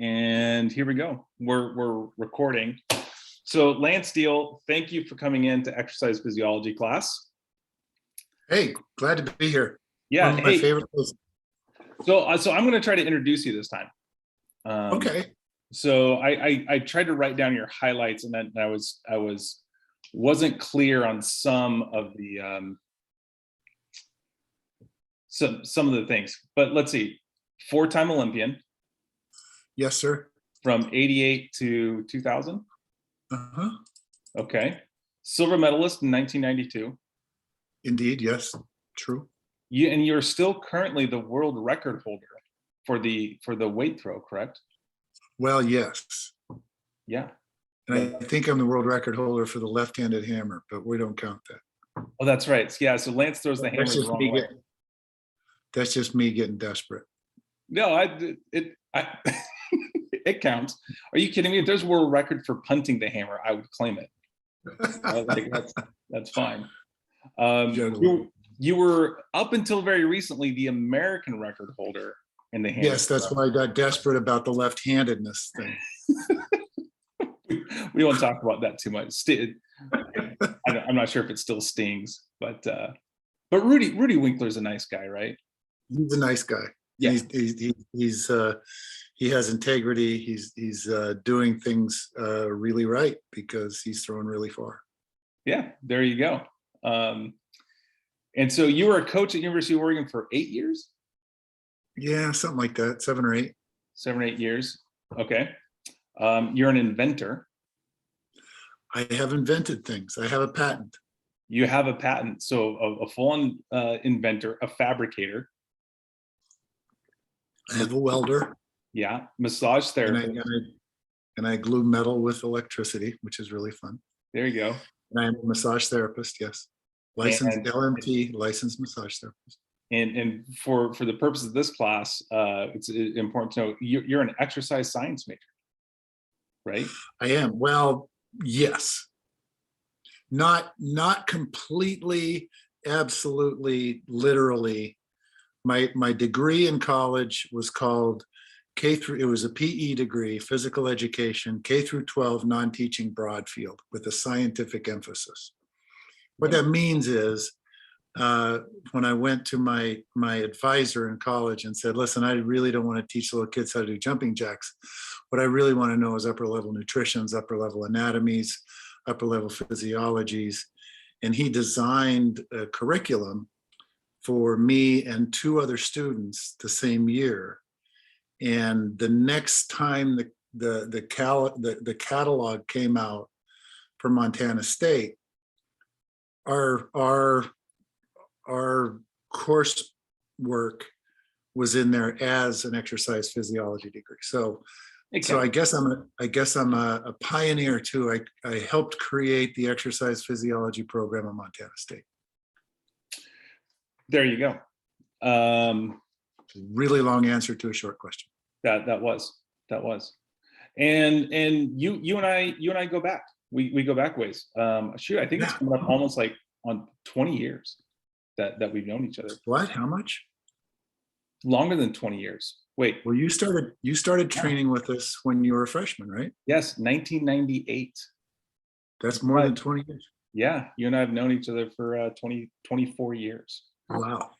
And here we go. We're recording. So Lance Steele, thank you for coming in to exercise physiology class. Hey, glad to be here. Yeah, One of my favorite places. So I'm going to try to introduce you this time. Okay. So I tried to write down your highlights, and then I wasn't clear on some of the some of the things. But let's see. 4-time Olympian. Yes, sir. From 88 to 2000. Uh-huh. Okay. Silver medalist in 1992. Indeed, yes, true. You're still currently the world record holder for the weight throw, correct? Well, yes. Yeah. And I think I'm the world record holder for the left-handed hammer, but we don't count that. Oh, that's right. Yeah. So Lance throws the hammer the wrong way. That's just me getting desperate. No, it counts. Are you kidding me? If there's a world record for punting the hammer, I would claim it. Like that's fine. You were up until very recently the American record holder in the hammer. Yes, that's why I got desperate about the left-handedness thing. We won't talk about that too much. I'm not sure if it still stings, but Rudy Winkler's a nice guy, right? He's a nice guy. Yeah. He has integrity. He's doing things really right because he's throwing really far. Yeah, there you go. And so you were a coach at University of Oregon for 8 years? Yeah, something like that. 7 or 8. 7 or 8 years. Okay. You're an inventor. I have invented things. I have a patent. You have a patent. So a full-on inventor, a fabricator. I have a welder. Yeah. Massage therapist. And I glue metal with electricity, which is really fun. There you go. And I'm a massage therapist, yes. Licensed LMT, licensed massage therapist. And for the purpose of this class, it's important to know you're an exercise science major, right? I am. Well, yes. Not completely, absolutely, literally. My degree in college was called it was a PE degree, physical education, K through 12, non-teaching broad field with a scientific emphasis. What that means is when I went to my advisor in college and said, listen, I really don't want to teach little kids how to do jumping jacks. What I really want to know is upper level nutritions, upper level anatomies, upper level physiologies. And he designed a curriculum for me and 2 other students the same year. And the next time the catalog came out for Montana State, our course work was in there as an exercise physiology degree. So I guess I'm a pioneer too. I helped create the exercise physiology program at Montana State. There you go. Really long answer to a short question. That was. And you and I go back. We go back ways. Shoot, I think it's coming up almost like on 20 years that we've known each other. What? How much? Longer than 20 years. Wait. Well, you started training with us when you were a freshman, right? Yes, 1998. That's more than 20 years. Yeah, you and I have known each other for 24 years. Wow.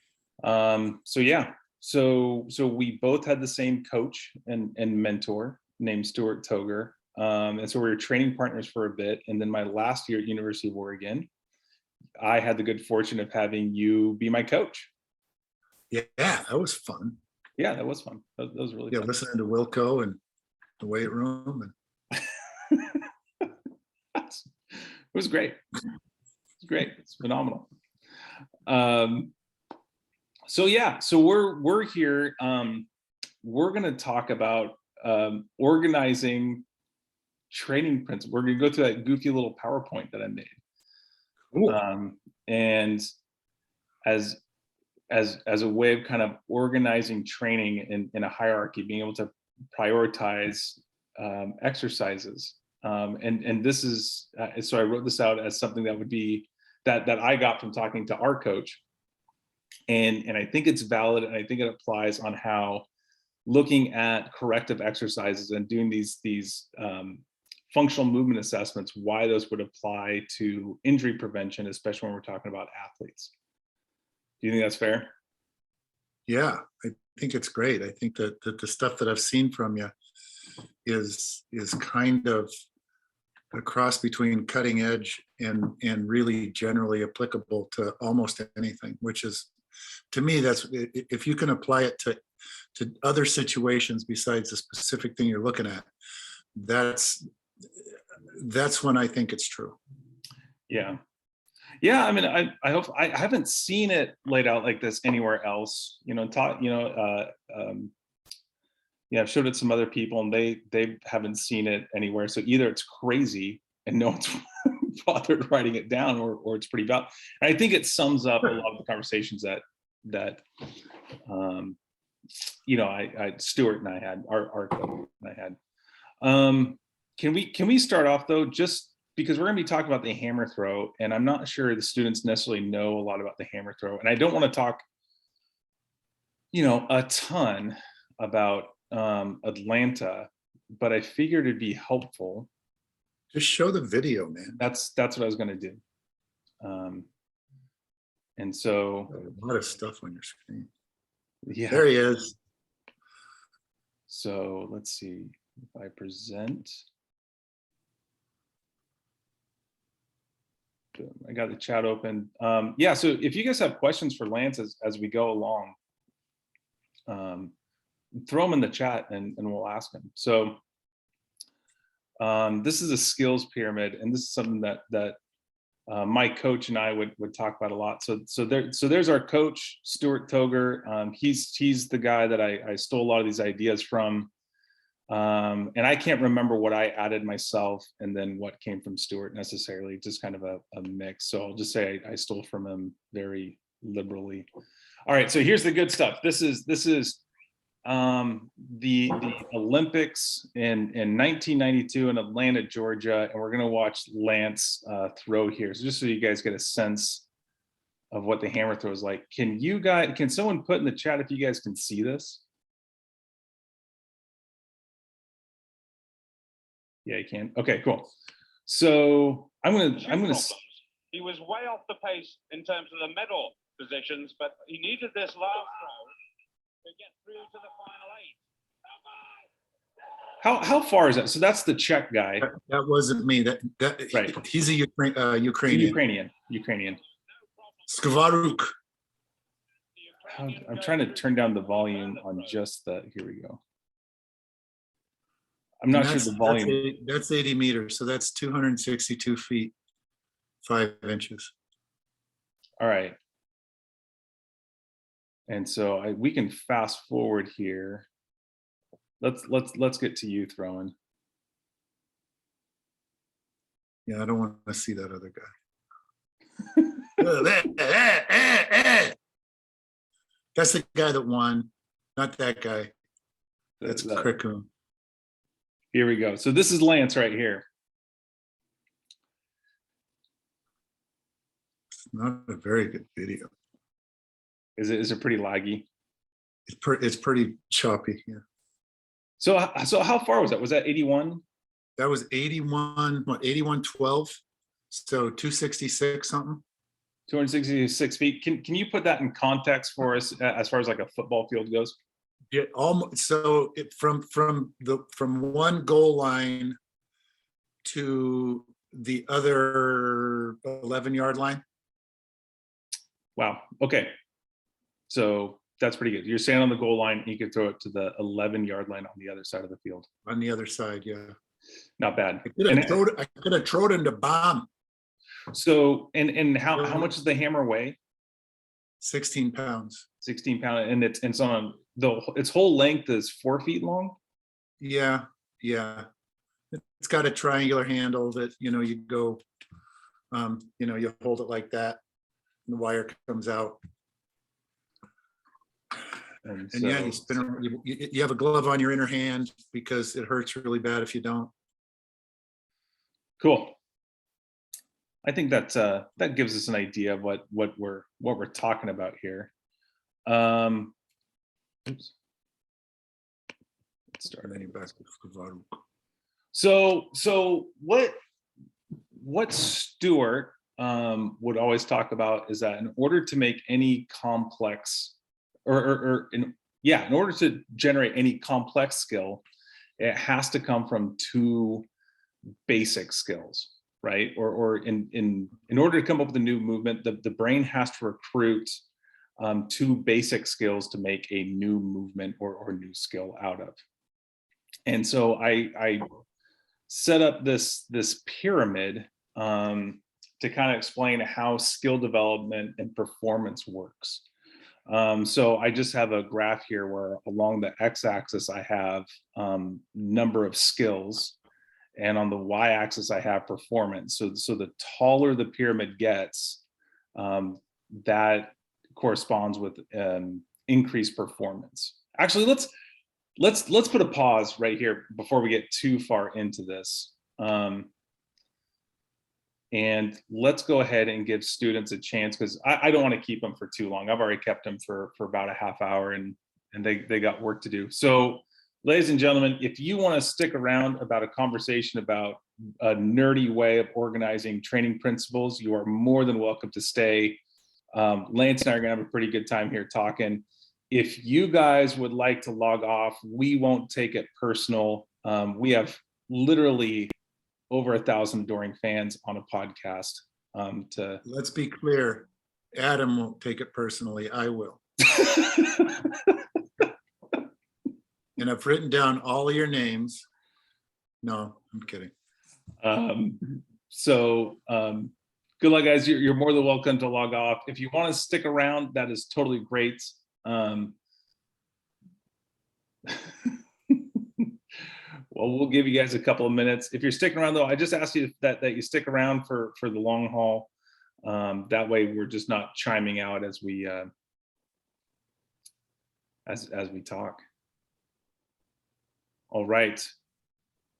So yeah, so we both had the same coach and mentor named Stuart Toger. And so we were training partners for a bit. And then my last year at University of Oregon, I had the good fortune of having you be my coach. Yeah, that was fun. Yeah, that was fun. That was really fun. Listening to Wilco and the weight room. It was great. It's great. It's phenomenal. So we're here. We're going to talk about organizing training principles. We're going to go through that goofy little PowerPoint that I made. And as a way of kind of organizing training in a hierarchy, being able to prioritize exercises. And this is, so I wrote this out as something that would be, that I got from talking to our coach. And I think it's valid, and I think it applies on how looking at corrective exercises and doing these functional movement assessments, why those would apply to injury prevention, especially when we're talking about athletes. Do you think that's fair? Yeah, I think it's great. I think that the stuff that I've seen from you is kind of a cross between cutting edge and really generally applicable to almost anything, which is, to me, that's, if you can apply it to other situations besides the specific thing you're looking at, that's when I think it's true. Yeah. Yeah, I mean, I hope, I haven't seen it laid out like this anywhere else. Yeah, I've showed it to some other people, and they haven't seen it anywhere. So either it's crazy and no one's bothered writing it down, or it's pretty valid. And I think it sums up a lot of the conversations that Stuart and I had, our coach and I had. Can we start off though, just because we're going to be talking about the hammer throw, and I'm not sure the students necessarily know a lot about the hammer throw, and I don't want to talk, a ton about Atlanta, but I figured it'd be helpful. Just show the video, man. That's what I was going to do. And so a lot of stuff on your screen. Yeah, there he is. So let's see if I present. I got the chat open. Yeah, so if you guys have questions for Lance as we go along, throw them in the chat and we'll ask them. So this is a skills pyramid, and this is something that my coach and I would talk about a lot. So there's our coach, Stuart Toger. He's the guy that I stole a lot of these ideas from. And I can't remember what I added myself and then what came from Stuart necessarily, just kind of a mix. So I'll just say I stole from him very liberally. All right, so here's the good stuff. This is the Olympics in 1992 in Atlanta, Georgia, and we're gonna watch Lance throw here. So just so you guys get a sense of what the hammer throw is like. Can someone put in the chat if you guys can see this? Yeah, you can. Okay, cool. So I'm gonna. He was way off the pace in terms of the medal positions, but he needed this last throw to get through to the final 8. How far is that? So that's the Czech guy. That wasn't me. That right. He's a Ukrainian. Ukrainian. Skavaruk. I'm trying to turn down the volume on just the. Here we go. I'm not sure the volume. That's 80 meters, so that's 262 feet, 5 inches. All right. And so we can fast forward here. Let's get to you throwing. Yeah, I don't want to see that other guy. That's the guy that won, not that guy. That's Kriz. Here we go. So this is Lance right here. It's not a very good video. Is it pretty laggy? It's pretty choppy. Yeah. So how far was that? Was that 81? That was 81. What, 81.12? So 266 something. 266 feet. Can you put that in context for us as far as like a football field goes? Yeah, almost. So from one goal line to the other 11-yard line. Wow. Okay. So that's pretty good. You're standing on the goal line, and you can throw it to the 11-yard line on the other side of the field. On the other side, yeah. Not bad. I could have thrown it into bomb. So and how much does the hammer weigh? 16 pounds. 16 pounds, and it's on its whole length is 4 feet long. Yeah. It's got a triangular handle that you go, you hold it like that, and the wire comes out. And so, yeah, you spin around. You have a glove on your inner hand because it hurts really bad if you don't. Cool. I think that gives us an idea of what we're talking about here. Oops. Starting. Back to So what Stuart would always talk about is that in order to make any complex, in order to generate any complex skill, it has to come from two basic skills, right? Or in order to come up with a new movement, the brain has to recruit two basic skills to make a new movement or new skill out of. And so I set up this pyramid to kind of explain how skill development and performance works. So I just have a graph here where along the x-axis I have number of skills, and on the y-axis I have performance. So the taller the pyramid gets, that corresponds with increased performance. Actually, let's put a pause right here before we get too far into this. And let's go ahead and give students a chance, because I don't want to keep them for too long. I've already kept them for about a half hour, and they got work to do. So ladies and gentlemen, if you want to stick around about a conversation about a nerdy way of organizing training principles, you are more than welcome to stay. Lance and I are gonna have a pretty good time here talking. If you guys would like to log off, we won't take it personal. We have literally over 1,000 adoring fans on a podcast. Let's be clear, Adam won't take it personally, I will. And I've written down all of your names. No, I'm kidding. Good luck, guys. You're more than welcome to log off. If you want to stick around, that is totally great. Well, we'll give you guys a couple of minutes. If you're sticking around, though, I just ask you that you stick around for the long haul. That way, we're just not chiming out as we as we talk. All right,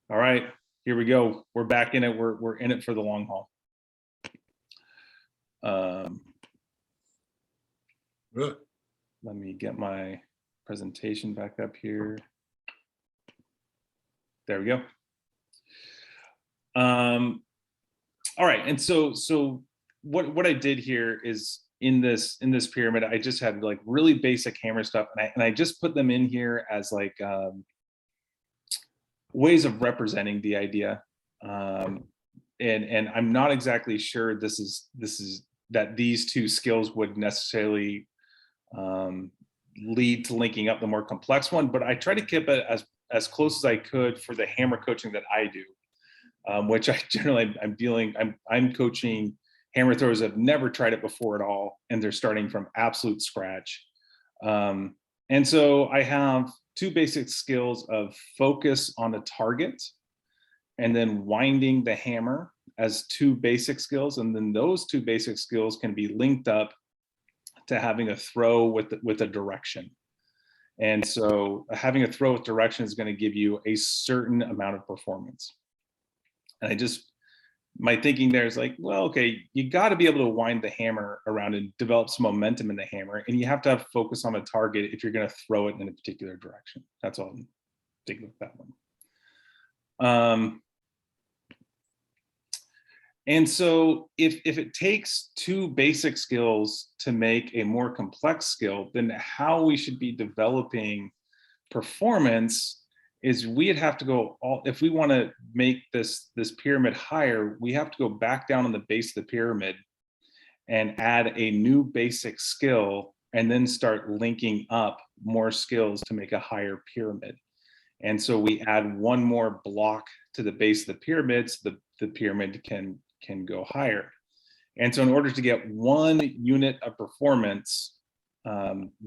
here we go. We're back in it. We're in it for the long haul. Let me get my presentation back up here. There we go. All right, and so what I did here is in this pyramid, I just had like really basic hammer stuff, and I just put them in here as like ways of representing the idea. And I'm not exactly sure this is that these two skills would necessarily lead to linking up the more complex one, but I try to keep it as close as I could for the hammer coaching that I do, which I generally I'm coaching hammer throwers that have never tried it before at all, and they're starting from absolute scratch. And so I have two basic skills of focus on a target, and then winding the hammer as two basic skills, and then those two basic skills can be linked up to having a throw with a direction. And so having a throw with direction is going to give you a certain amount of performance. And my thinking there is like, well, okay, you got to be able to wind the hammer around and develop some momentum in the hammer, and you have to have focus on a target if you're going to throw it in a particular direction. That's all I'm thinking with that one. And so if it takes two basic skills to make a more complex skill, then how we should be developing performance is we'd have to go if we want to make this pyramid higher, we have to go back down on the base of the pyramid and add a new basic skill, and then start linking up more skills to make a higher pyramid. And so we add one more block to the base of the pyramid, so the pyramid can go higher. And so in order to get one unit of performance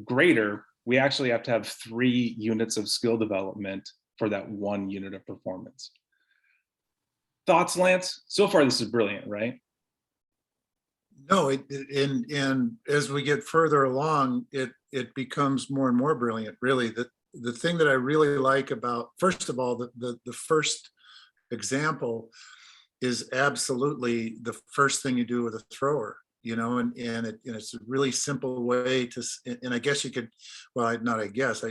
greater, we actually have to have 3 units of skill development for that 1 unit of performance. Thoughts, Lance? So far, this is brilliant, right? No, and as we get further along, it becomes more and more brilliant, really. The thing that I really like about, first of all, the first example is absolutely the first thing you do with a thrower, and it's a really simple way to, and I guess you could, well, not I guess,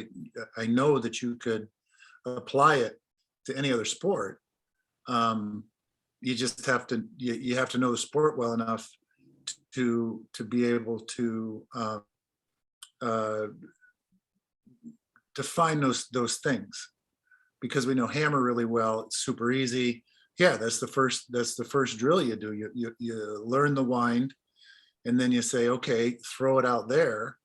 I know that you could apply it to any other sport. You just have to, you have to know the sport well enough to be able to define those things, because we know hammer really well. It's super easy. Yeah, that's the first drill you do. You learn the wind, and then you say, okay, throw it out there,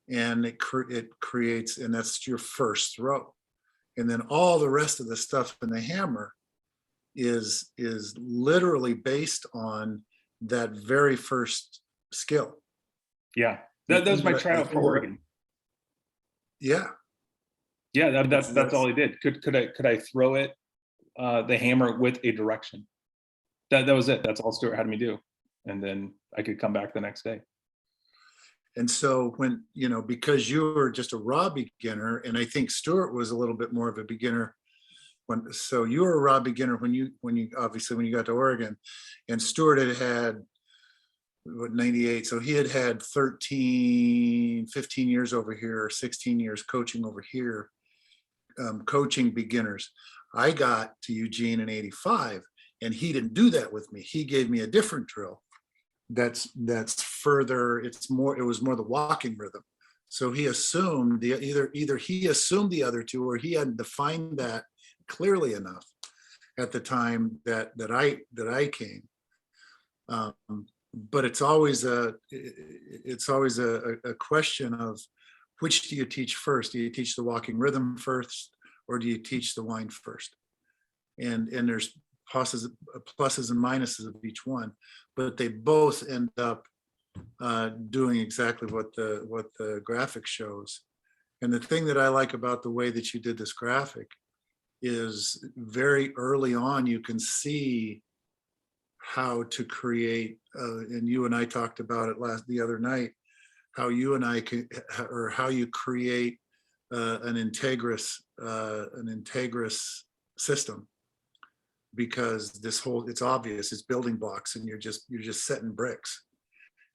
and it creates, and that's your first throw. And then all the rest of the stuff in the hammer is literally based on that very first skill. Yeah, that was my tryout for Oregon. Yeah. Yeah, that's all he did. Could I throw it, the hammer with a direction? That was it. That's all Stuart had me do, and then I could come back the next day. And so when, because you were just a raw beginner, and I think Stuart was a little bit more of a beginner so you were a raw beginner when you obviously when you got to Oregon, and Stuart had 98, so he had 15 years over here, 16 years coaching over here, coaching beginners. I got to Eugene in 85, and he didn't do that with me. He gave me a different drill that's further, it was more the walking rhythm. So he assumed either he assumed the other two, or he hadn't defined that clearly enough at the time that I came. But it's always a question of, which do you teach first? Do you teach the walking rhythm first, or do you teach the wind first? And there's pluses and minuses of each one, but they both end up doing exactly what the graphic shows. And the thing that I like about the way that you did this graphic is, very early on you can see how to create, and you and I talked about it the other night, how you and I can, or how you create an integrous system, because it's obvious, it's building blocks, and you're just setting bricks.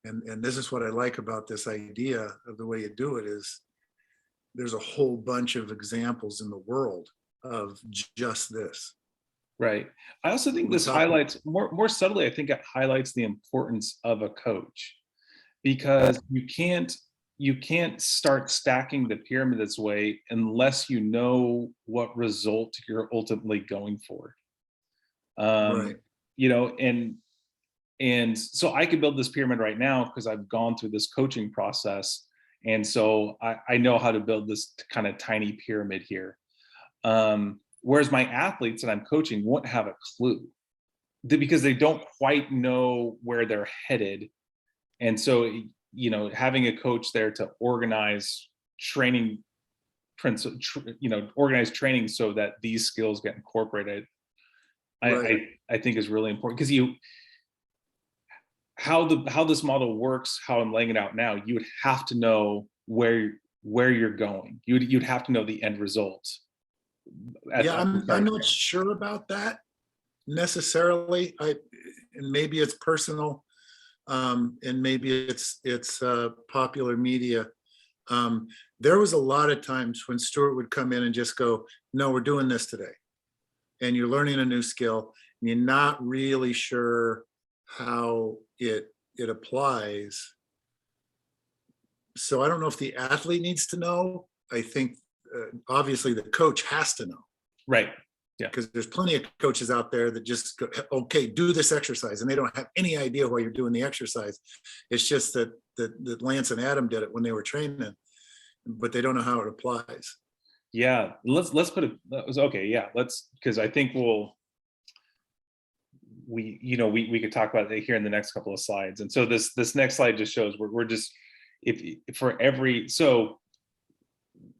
And this is what I like about this idea of the way you do it, is there's a whole bunch of examples in the world of just this. Right. I also think this highlights more subtly, I think it highlights the importance of a coach, because you can't start stacking the pyramid this way unless you know what result you're ultimately going for. Right. And so I could build this pyramid right now because I've gone through this coaching process. And so I know how to build this kind of tiny pyramid here. Whereas my athletes that I'm coaching won't have a clue, because they don't quite know where they're headed. And so, having a coach there to organize training, organize training so that these skills get incorporated, Right. I think is really important, because how this model works, how I'm laying it out now, you would have to know where you're going. You'd have to know the end result. I'm not sure about that necessarily. And maybe it's personal, and maybe it's popular media. There was a lot of times when Stuart would come in and just go, "No, we're doing this today," and you're learning a new skill, and you're not really sure how it applies. So I don't know if the athlete needs to know. I think obviously the coach has to know. Right. Yeah. Because there's plenty of coaches out there that just go, okay, do this exercise, and they don't have any idea why you're doing the exercise. It's just that Lance and Adam did it when they were training, but they don't know how it applies. Yeah. Let's put it. Okay. Yeah. Because I think we could talk about it here in the next couple of slides. And so this next slide just shows we're just, so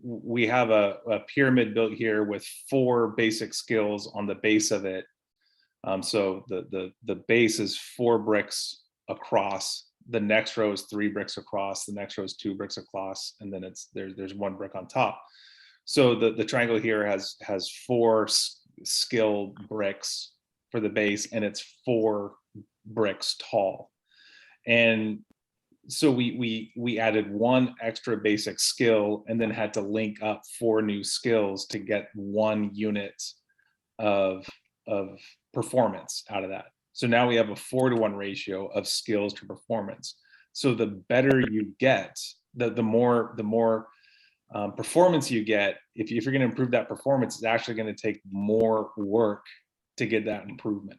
we have a pyramid built here with 4 basic skills on the base of it. So the base is 4 bricks across. The next row is 3 bricks across. The next row is 2 bricks across, and then there's 1 brick on top. So the triangle here has 4 skill bricks for the base, and it's 4 bricks tall. And so we added one extra basic skill and then had to link up 4 new skills to get 1 unit of performance out of that. So now we have a 4-to-1 ratio of skills to performance. So the better you get, the more performance you get, if you're going to improve that performance, it's actually going to take more work to get that improvement.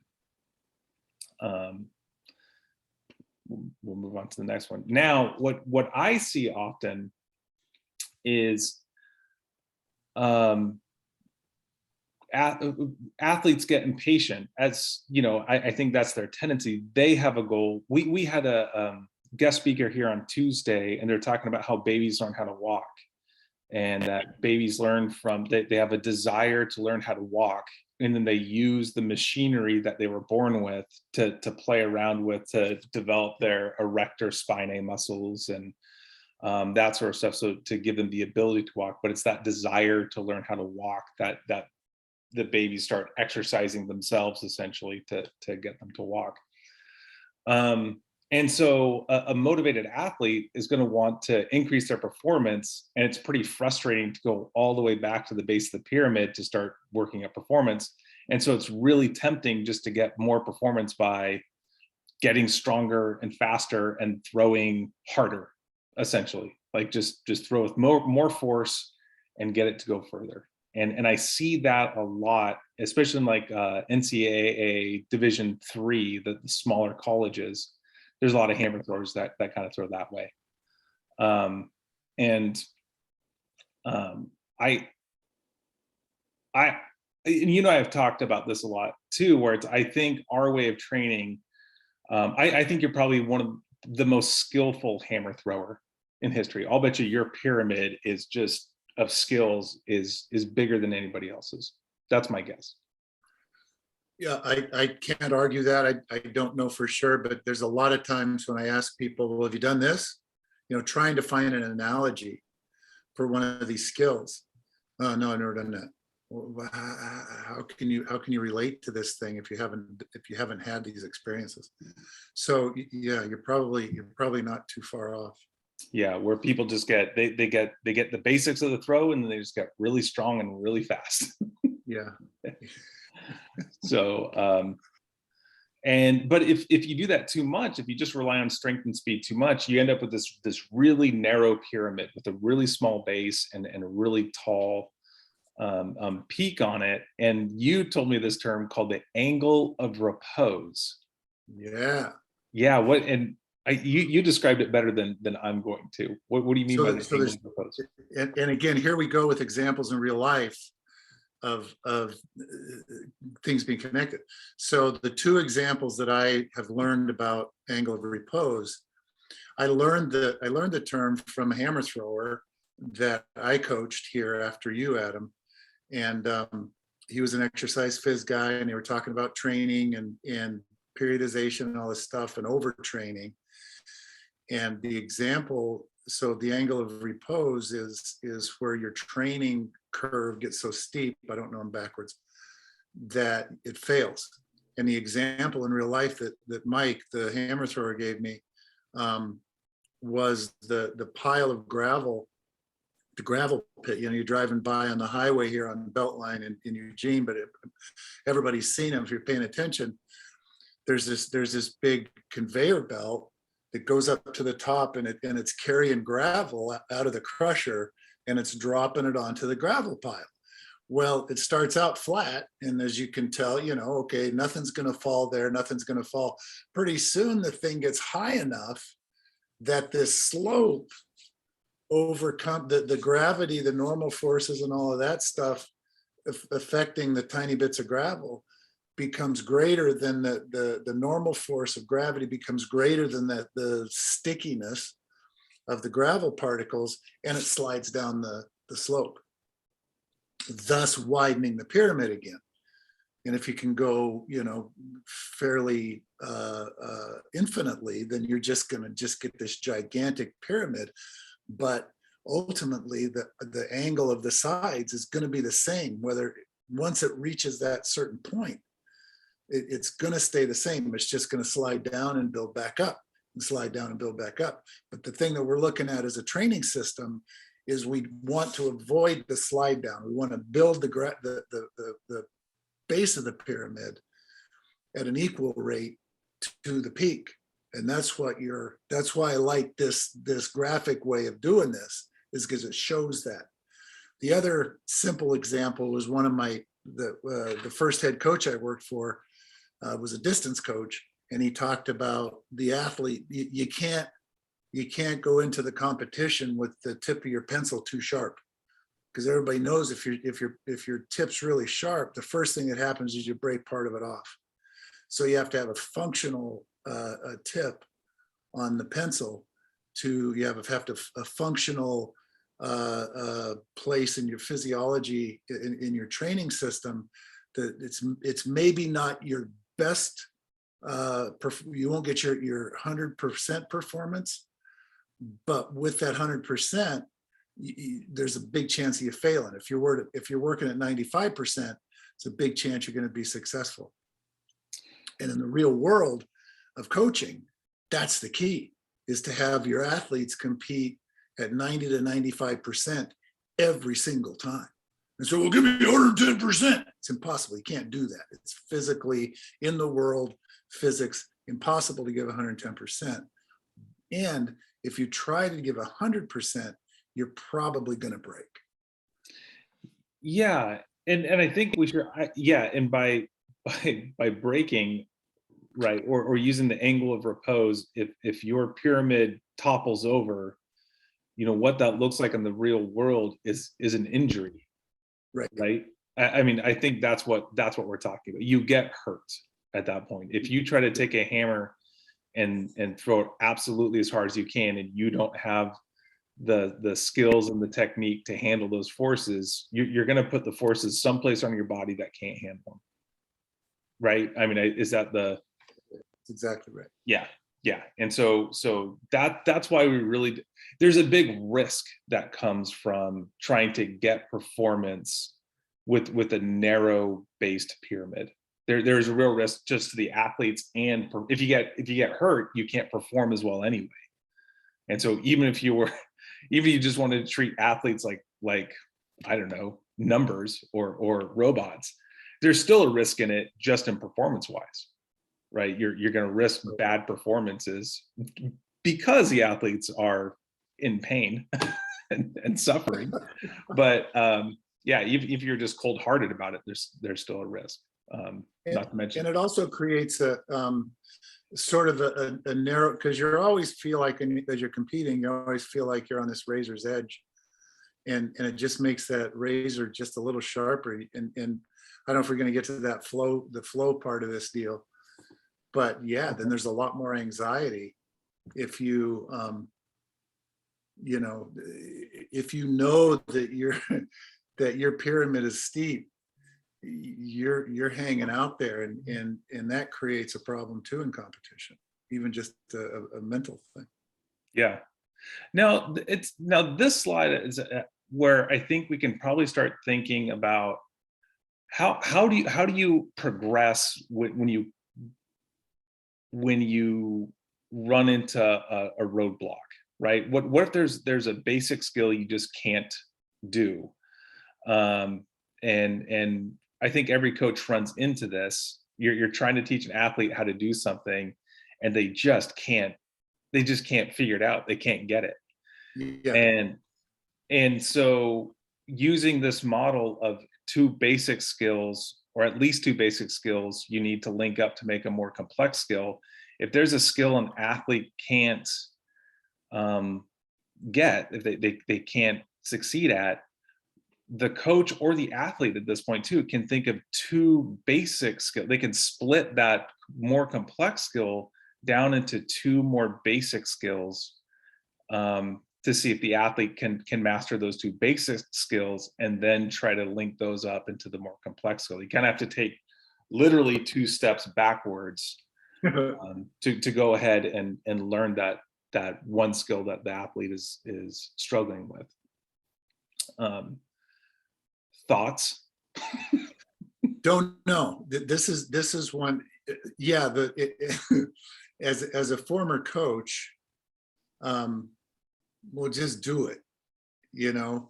We'll move on to the next one. Now, what I see often is athletes get impatient. As you know, I think that's their tendency. They have a goal. We had a guest speaker here on Tuesday, and they're talking about how babies learn how to walk, and that babies learn from they have a desire to learn how to walk, and then they use the machinery that they were born with to play around with to develop their erector spinae muscles and that sort of stuff, so to give them the ability to walk. But it's that desire to learn how to walk that the babies start exercising themselves essentially to get them to walk. And so a motivated athlete is going to want to increase their performance, and it's pretty frustrating to go all the way back to the base of the pyramid to start working at performance. And so it's really tempting just to get more performance by getting stronger and faster and throwing harder, essentially. Like just throw with more force and get it to go further. And I see that a lot, especially in like NCAA Division III, the smaller colleges. There's a lot of hammer throwers that kind of throw that way. And you know, I've talked about this a lot too, where it's, I think our way of training, I think you're probably one of the most skillful hammer thrower in history. I'll bet you your pyramid is just of skills is bigger than anybody else's. That's my guess. Yeah, I can't argue that. I don't know for sure, but there's a lot of times when I ask people, well, have you done this? You know, trying to find an analogy for one of these skills. No, I've never done that. Well, how can you relate to this thing if you haven't had these experiences? So yeah, you're probably not too far off. Yeah, where people just get they get the basics of the throw, and then they just get really strong and really fast. Yeah. So but if you do that too much, if you just rely on strength and speed too much, you end up with this really narrow pyramid with a really small base and a really tall peak on it. And you told me this term called the angle of repose. Yeah. Yeah. What, and you described it better than I'm going to. What do you mean by the angle of repose? And again, here we go with examples in real life of things being connected. So the 2 examples that I have learned about angle of repose, I learned the term from a hammer thrower that I coached here after you, Adam. And he was an exercise phys guy, and they were talking about training and periodization and all this stuff and overtraining. And the example, so the angle of repose is where your training curve gets so steep, I don't know them backwards, that it fails. And the example in real life that Mike, the hammer thrower, gave me was the pile of gravel, the gravel pit. You know, you're driving by on the highway here on Beltline in Eugene, but everybody's seen them if you're paying attention. There's this big conveyor belt that goes up to the top, and it's carrying gravel out of the crusher, and it's dropping it onto the gravel pile. Well, it starts out flat, and as you can tell, you know, okay, nothing's going to fall there, nothing's going to fall. Pretty soon the thing gets high enough that this slope overcome the gravity, the normal forces and all of that stuff affecting the tiny bits of gravel becomes greater than the normal force of gravity becomes greater than the stickiness of the gravel particles, and it slides down the slope, thus widening the pyramid again. And if you can go, you know, fairly infinitely, then you're just going to get this gigantic pyramid. But ultimately, the angle of the sides is going to be the same, whether once it reaches that certain point, it's going to stay the same. It's just going to slide down and build back up. and slide down and build back up. But the thing that we're looking at as a training system is we want to avoid the slide down. We want to build the base of the pyramid at an equal rate to the peak. And that's why I like this graphic way of doing this, is because it shows that. The other simple example was one of the first head coach I worked for was a distance coach, and he talked about the athlete. You can't go into the competition with the tip of your pencil too sharp, because everybody knows if your tip's really sharp, the first thing that happens is you break part of it off. So you have to have a functional tip on the pencil you have a functional place in your physiology, in your training system, that it's maybe not your best, you won't get your 100% performance, but with that 100%, there's a big chance of you failing. If you're working at 95%, it's a big chance you're going to be successful. And in the real world of coaching, that's the key, is to have your athletes compete at 90 to 95% every single time. And so, well, give me 110%. It's impossible. You can't do that. It's physically, in the world, physics, impossible to give 110%. And if you try to give 100%, you're probably going to break. Yeah. And I think we should, and by breaking, right, or using the angle of repose, if your pyramid topples over, what that looks like in the real world is an injury. Right. I mean, I think that's what we're talking about. You get hurt at that point. If you try to take a hammer and throw it absolutely as hard as you can, and you don't have the skills and the technique to handle those forces, you're going to put the forces someplace on your body that can't handle them. Right. I mean, is that that's exactly right. Yeah. And so that's why there's a big risk that comes from trying to get performance with a narrow based pyramid. There's a real risk just to the athletes, and if you get hurt, you can't perform as well anyway. And so even if you just wanted to treat athletes like I don't know, numbers or robots, there's still a risk in it, just in performance wise. Right, you're going to risk bad performances because the athletes are in pain and suffering. But if you're just cold-hearted about it, there's still a risk. Not to mention, and it also creates a sort of a narrow, because you always feel like, as you're competing, you always feel like you're on this razor's edge, and it just makes that razor just a little sharper. And I don't know if we're going to get to that the flow part of this deal. But yeah, then there's a lot more anxiety if you if you know that your pyramid is steep, you're hanging out there, and that creates a problem too in competition, even just a mental thing. Yeah. Now this slide is where I think we can probably start thinking about how do you progress when you run into a roadblock, right? What if there's a basic skill you just can't do? And I think every coach runs into this. You're trying to teach an athlete how to do something, and they just can't figure it out. They can't get it. Yeah. And so using this model of two basic skills, or at least two basic skills, you need to link up to make a more complex skill. If there's a skill an athlete can't get, if they can't succeed at, the coach or the athlete at this point too can think of two basic skills. They can split that more complex skill down into two more basic skills, to see if the athlete can master those two basic skills, and then try to link those up into the more complex skill. You kind of have to take literally two steps backwards to go ahead and learn that one skill that the athlete is struggling with. Thoughts? Don't know. This is one. Yeah, as a former coach, well, just do it, you know.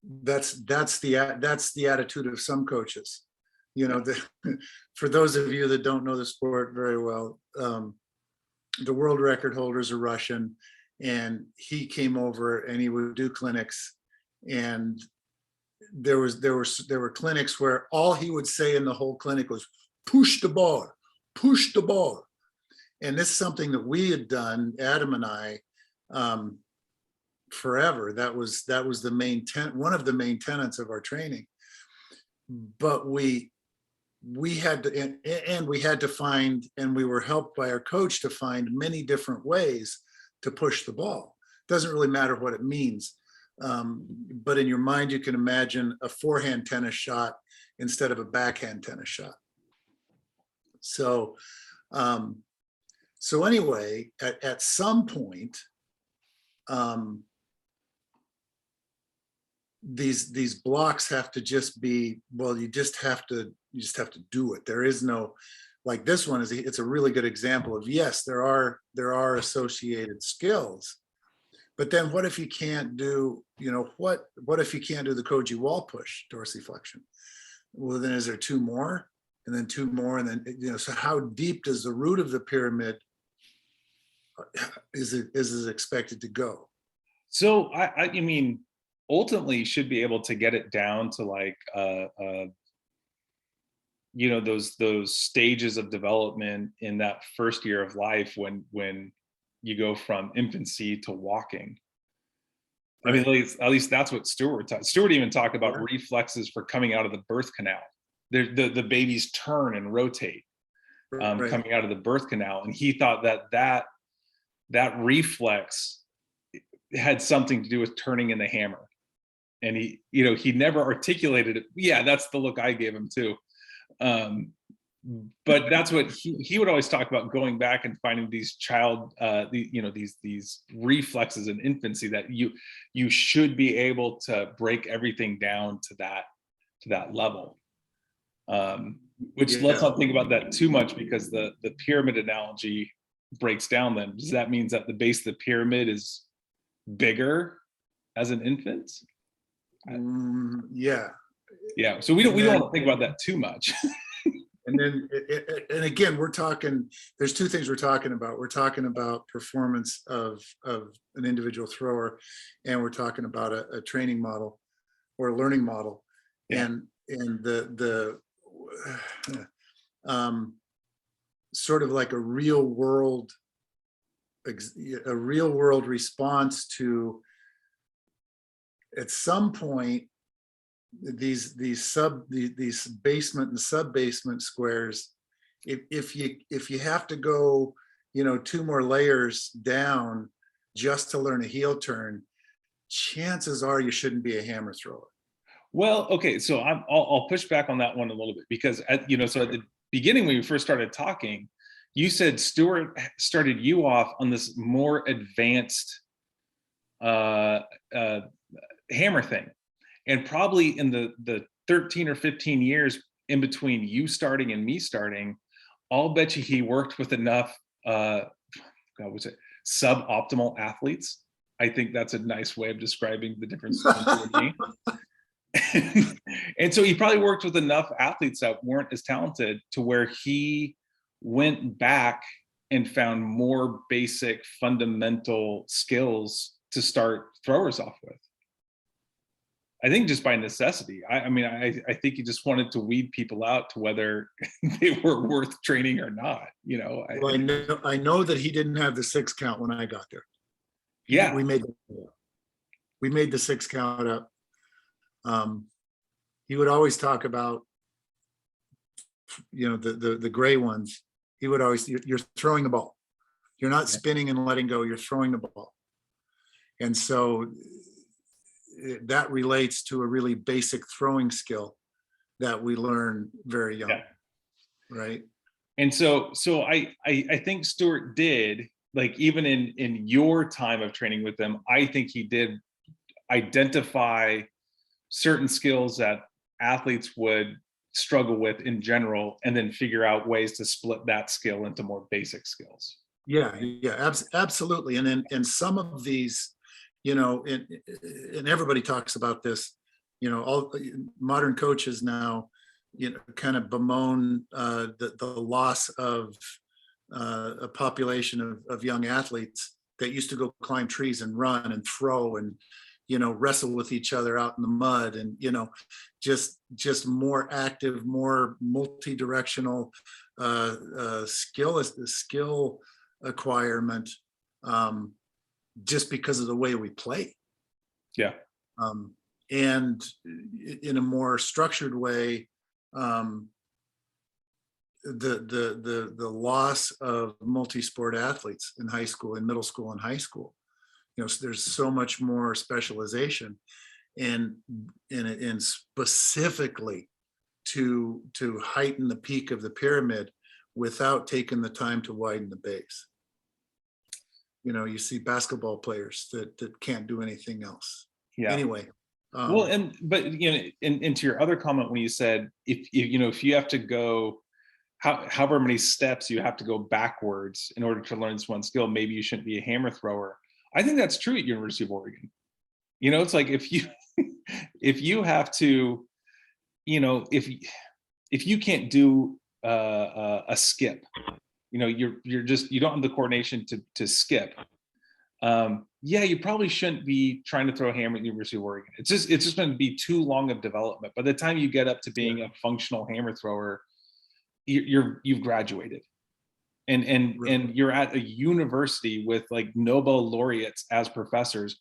That's the attitude of some coaches, you know. For those of you that don't know the sport very well, the world record holder is a Russian, and he came over and he would do clinics, and there were clinics where all he would say in the whole clinic was push the bar, push the bar. And this is something that we had done, Adam and I, forever. That was the one of the main tenets of our training. But we had to, and we had to find, and we were helped by our coach to find many different ways to push the ball. Doesn't really matter what it means. But in your mind, you can imagine a forehand tennis shot instead of a backhand tennis shot. So, so anyway, at some point, these blocks have to just be, well, you just have to do it. There is no, like this one is, it's a really good example of, yes, there are associated skills, but then what if you can't do, you know, what if you can't do the Koji wall push, dorsiflexion? Well, then is there two more, and then two more, and then, you know, so how deep does the root of the pyramid is it expected to go? So I mean, ultimately you should be able to get it down to like you know, those stages of development in that first year of life when you go from infancy to walking. I mean, at least that's what Stuart taught. Stuart even talked about reflexes for coming out of the birth canal. The babies turn and rotate coming out of the birth canal, and he thought that reflex had something to do with turning in the hammer. And he, you know, he never articulated it. Yeah, that's the look I gave him too. But that's what he would always talk about, going back and finding these these reflexes in infancy that you should be able to break everything down to that level. Which let's not think about that too much, because the pyramid analogy breaks down. Then does that mean that the base of the pyramid is bigger as an infant? Yeah. So we don't want to think about that too much. And then, and again, there's two things we're talking about. We're talking about performance of an individual thrower, and we're talking about a training model or a learning model. Yeah. And the sort of like a real world response to, at some point, these basement and sub-basement squares, if you have to go, you know, two more layers down just to learn a heel turn, chances are you shouldn't be a hammer thrower. Well, okay, so I'll push back on that one a little bit, because so at the beginning when we first started talking, you said Stuart started you off on this more advanced hammer thing. And probably in the 13 or 15 years in between you starting and me starting, I'll bet you he worked with enough suboptimal athletes. I think that's a nice way of describing the difference between me. And so he probably worked with enough athletes that weren't as talented to where he went back and found more basic fundamental skills to start throwers off with. I think just by necessity. I mean, I think he just wanted to weed people out to whether they were worth training or not. You know. Well, I know that he didn't have the 6 count when I got there. Yeah, we made the 6 count up. He would always talk about, you know, the gray ones. He would always, you're throwing the ball. You're not spinning and letting go. You're throwing the ball. And so that relates to a really basic throwing skill that we learn very young, right? And so I think Stuart did, like, even in your time of training with them, I think he did identify certain skills that athletes would struggle with in general, and then figure out ways to split that skill into more basic skills. Yeah, absolutely. And then, and some of these, you know, and everybody talks about this, you know, all modern coaches now, you know, kind of bemoan the loss of a population of young athletes that used to go climb trees and run and throw and, you know, wrestle with each other out in the mud, and, you know, just more active, more multi-directional skill acquirement, just because of the way we play. Yeah. And in a more structured way, the loss of multi-sport athletes in high school, in middle school and high school. You know, so there's so much more specialization, and specifically to heighten the peak of the pyramid without taking the time to widen the base. You know, you see basketball players that can't do anything else. Yeah. Anyway. Well, but you know, into your other comment when you said if you know, if you have to go however many steps you have to go backwards in order to learn this one skill, maybe you shouldn't be a hammer thrower. I think that's true at University of Oregon. You know, it's like if you if you have to, you know, if you can't do a skip, you know, you don't have the coordination to skip. Yeah, you probably shouldn't be trying to throw a hammer at the University of Oregon. It's just going to be too long of development. By the time you get up to being a functional hammer thrower, you've graduated, and you're at a university with like Nobel laureates as professors.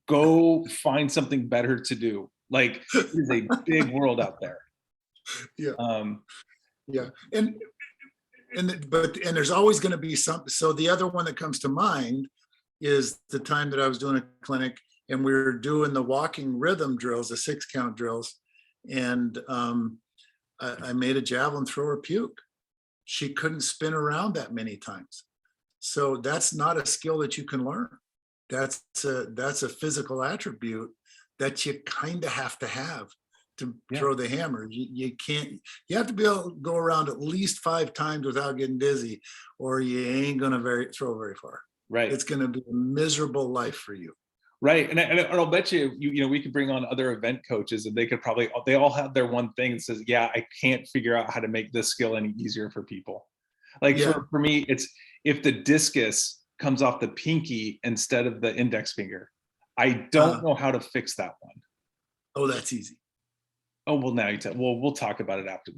Go find something better to do. Like, there's a big world out there. Yeah. Yeah. And there's always going to be something. So the other one that comes to mind is the time that I was doing a clinic and we were doing the walking rhythm drills, the 6-count drills. And I made a javelin thrower puke. She couldn't spin around that many times. So that's not a skill that you can learn. That's a physical attribute that you kind of have to throw the hammer. You can't, you have to be able to go around at least 5 times without getting dizzy, or you ain't gonna throw very far. Right. It's gonna be a miserable life for you. Right. And I'll bet you know, we could bring on other event coaches and they all have their one thing that says, yeah, I can't figure out how to make this skill any easier for people. Like for me, it's if the discus comes off the pinky instead of the index finger, I don't know how to fix that one. Oh, that's easy. Oh, well, now you tell. Well, we'll talk about it after.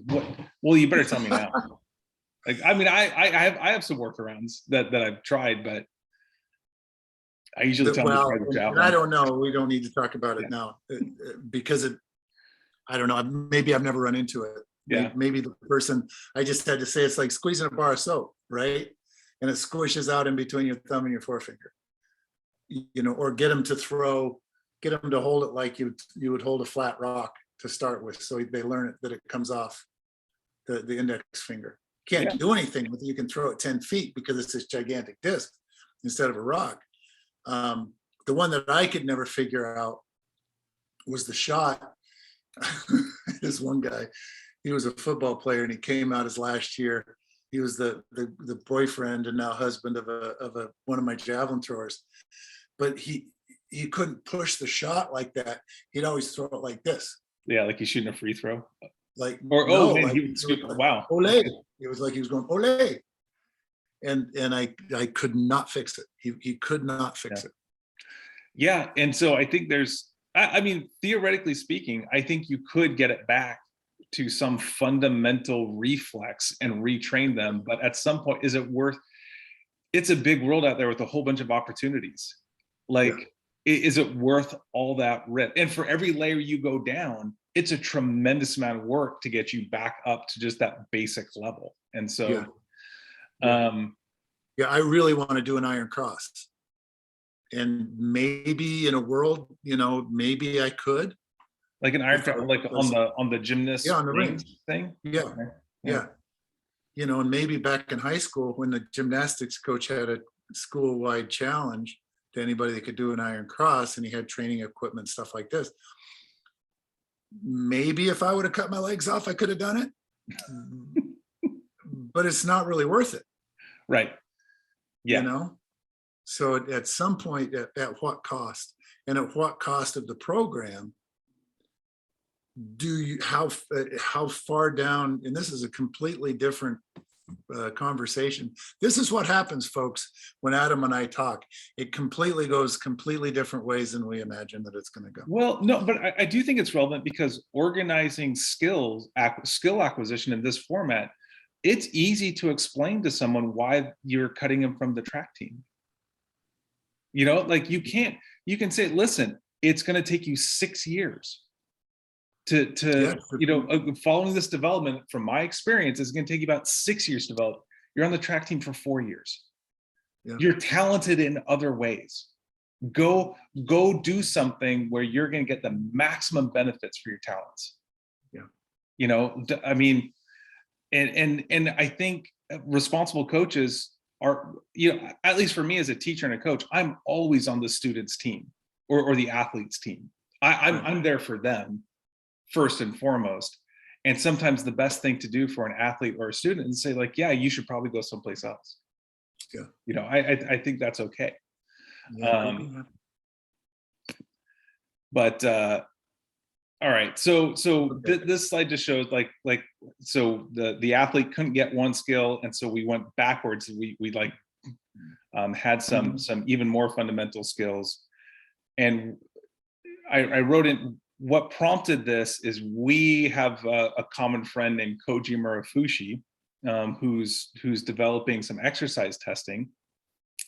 Well, you better tell me now. Like, I mean, I have some workarounds that I've tried, but I usually tell them to try the javelin. I don't know. We don't need to talk about it now because I don't know. Maybe I've never run into it. Yeah. Maybe the person, I just had to say it's like squeezing a bar of soap, right? And it squishes out in between your thumb and your forefinger. You know, or get them to hold it like you would hold a flat rock to start with, so they learn it that it comes off the index finger. Can't do anything with it. You can throw it 10 feet because it's this gigantic disc instead of a rock. The one that I could never figure out was the shot. This one guy, he was a football player and he came out his last year. He was the boyfriend and now husband of one of my javelin throwers, but he couldn't push the shot like that. He'd always throw it like this. Yeah, like he's shooting a free throw. Like, or no, man, like, he would scoop, wow. Ole. It was like he was going ole. And I could not fix it. He could not fix it. Yeah, and so I think I mean, theoretically speaking, I think you could get it back to some fundamental reflex and retrain them, but at some point, is it worth? It's a big world out there with a whole bunch of opportunities. Like, is it worth all that risk? And for every layer you go down, it's a tremendous amount of work to get you back up to just that basic level. And so, I really want to do an iron cross. And maybe in a world, you know, maybe I could. Like an iron cross, like on the gymnast on the ring thing? Yeah. You know, and maybe back in high school when the gymnastics coach had a school-wide challenge to anybody that could do an iron cross, and he had training equipment, stuff like this. maybe if I would have cut my legs off, I could have done it. But it's not really worth it. Right. Yeah. You know? So at some point, at what cost? And at what cost of the program do you, how far down, and this is a completely different conversation. This is what happens, folks, when Adam and I talk. It completely goes completely different ways than we imagine that it's going to go. Well, no, but I do think it's relevant because organizing skill acquisition in this format, it's easy to explain to someone why you're cutting them from the track team. You know, like you can say, listen, it's going to take you 6 years to you know, following this development. From my experience, it's going to take you about 6 years to develop. You're on the track team for 4 years. Yeah. You're talented in other ways. Go do something where you're going to get the maximum benefits for your talents. Yeah. You know, I mean, and I think responsible coaches are, you know, at least for me as a teacher and a coach, I'm always on the student's team or the athlete's team. I'm there for them first and foremost. And sometimes the best thing to do for an athlete or a student is say, like, yeah, you should probably go someplace else. Yeah. You know, I think that's okay. Yeah, but all right, so okay. This slide just shows like so the athlete couldn't get one skill, and so we went backwards. We like had some even more fundamental skills, and I wrote in what prompted this is we have a common friend named Koji Murafushi, who's developing some exercise testing,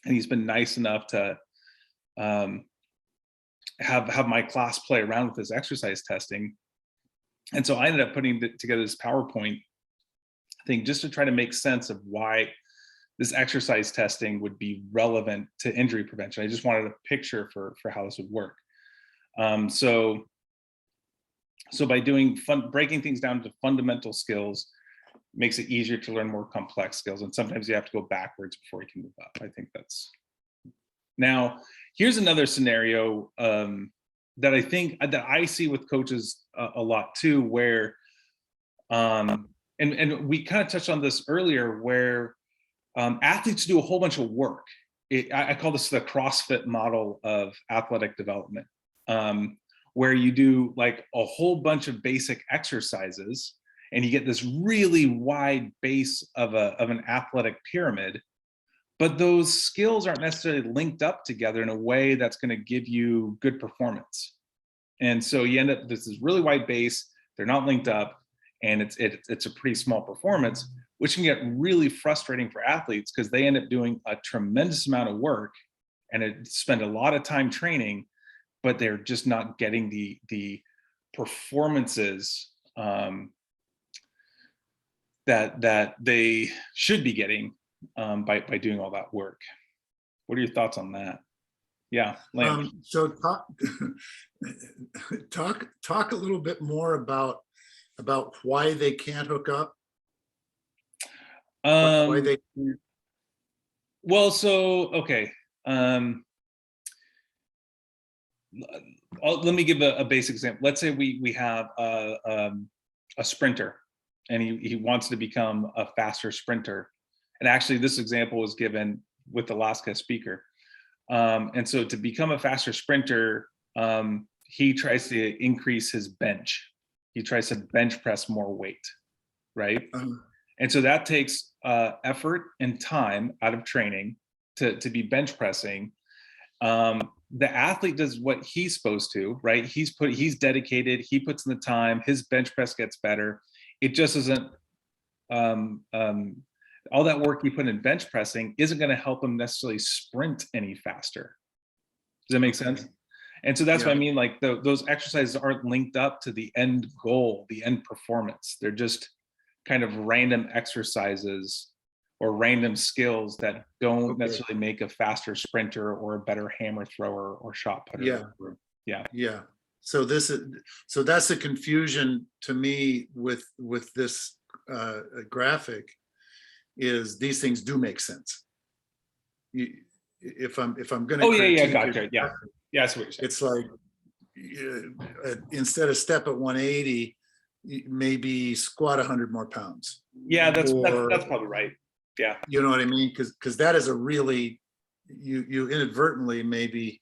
and he's been nice enough to have my class play around with this exercise testing. And so I ended up putting together this PowerPoint thing just to try to make sense of why this exercise testing would be relevant to injury prevention. I just wanted a picture for how this would work. So by breaking things down to fundamental skills makes it easier to learn more complex skills. And sometimes you have to go backwards before you can move up. I think that's. Now, here's another scenario that I think that I see with coaches a lot too, where, and we kind of touched on this earlier, where athletes do a whole bunch of work. I call this the CrossFit model of athletic development, where you do like a whole bunch of basic exercises, and you get this really wide base of an athletic pyramid. But those skills aren't necessarily linked up together in a way that's going to give you good performance. And so you end up this really wide base, they're not linked up, and it's a pretty small performance, which can get really frustrating for athletes because they end up doing a tremendous amount of work and spend a lot of time training, but they're just not getting the performances that they should be getting by doing all that work. What are your thoughts on that? Yeah, so talk a little bit more about why they can't hook up. Why they? Well, so okay. Let me give a basic example. Let's say we have a sprinter, and he wants to become a faster sprinter. And actually, this example was given with the last guest speaker. And so to become a faster sprinter, he tries to increase his bench. He tries to bench press more weight, right? And so that takes effort and time out of training to be bench pressing. The athlete does what he's supposed to, right? He's dedicated, he puts in the time, his bench press gets better. It just isn't, all that work you put in bench pressing isn't going to help him necessarily sprint any faster. Does that make sense? And so that's what I mean, like those exercises aren't linked up to the end goal, the end performance. They're just kind of random exercises or random skills that don't necessarily make a faster sprinter or a better hammer thrower or shot putter. Yeah. So that's the confusion to me with this graphic. Is these things do make sense. If I'm going to gotcha. Yeah, that's what you're saying. It's like instead of step at 180, maybe squat 100 more pounds. Yeah, that's Or, probably right. Yeah. you know what I mean? Because that is a really, you inadvertently maybe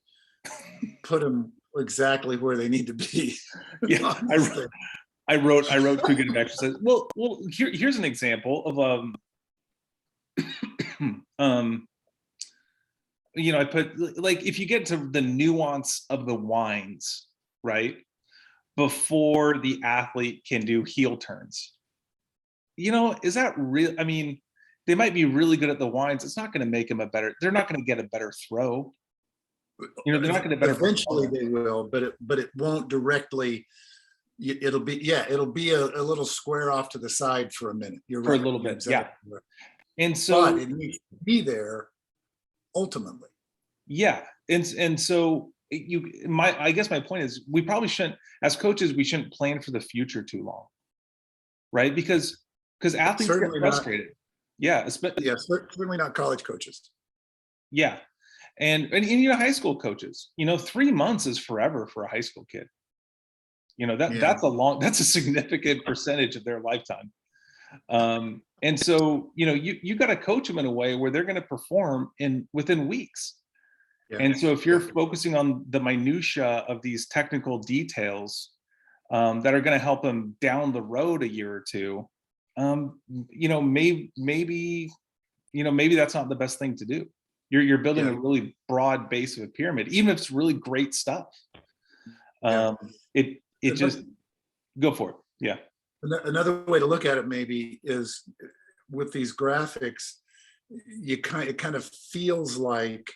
put them exactly where they need to be. Yeah. I wrote too good of exercise. Well, here's an example of you know, I put, like, if you get to the nuance of the winds, right, before the athlete can do heel turns, you know, is that real? I mean, they might be really good at the winds. It's not going to make them they're not going to get a better throw. You know, they're not going to better. Eventually they will, but it won't directly. It'll be a little square off to the side for a minute. You're For right. a little bit, Exactly yeah. right. And so, but it needs to be there ultimately. yeah, and so I guess my point is, we probably shouldn't, as coaches, we shouldn't plan for the future too long, right? Because athletes Certainly get frustrated. Yeah, Yeah, certainly not college coaches. yeah, and you know, high school coaches, you know, 3 months is forever for a high school kid. You know, that's a significant percentage of their lifetime. And so, you know, you got to coach them in a way where they're going to perform within weeks. Yeah. And so if you're focusing on the minutia of these technical details that are going to help them down the road a year or two, you know, maybe that's not the best thing to do. You're building a really broad base of a pyramid, even if it's really great stuff. It just, go for it. Yeah. Another way to look at it maybe is with these graphics, it kind of feels like,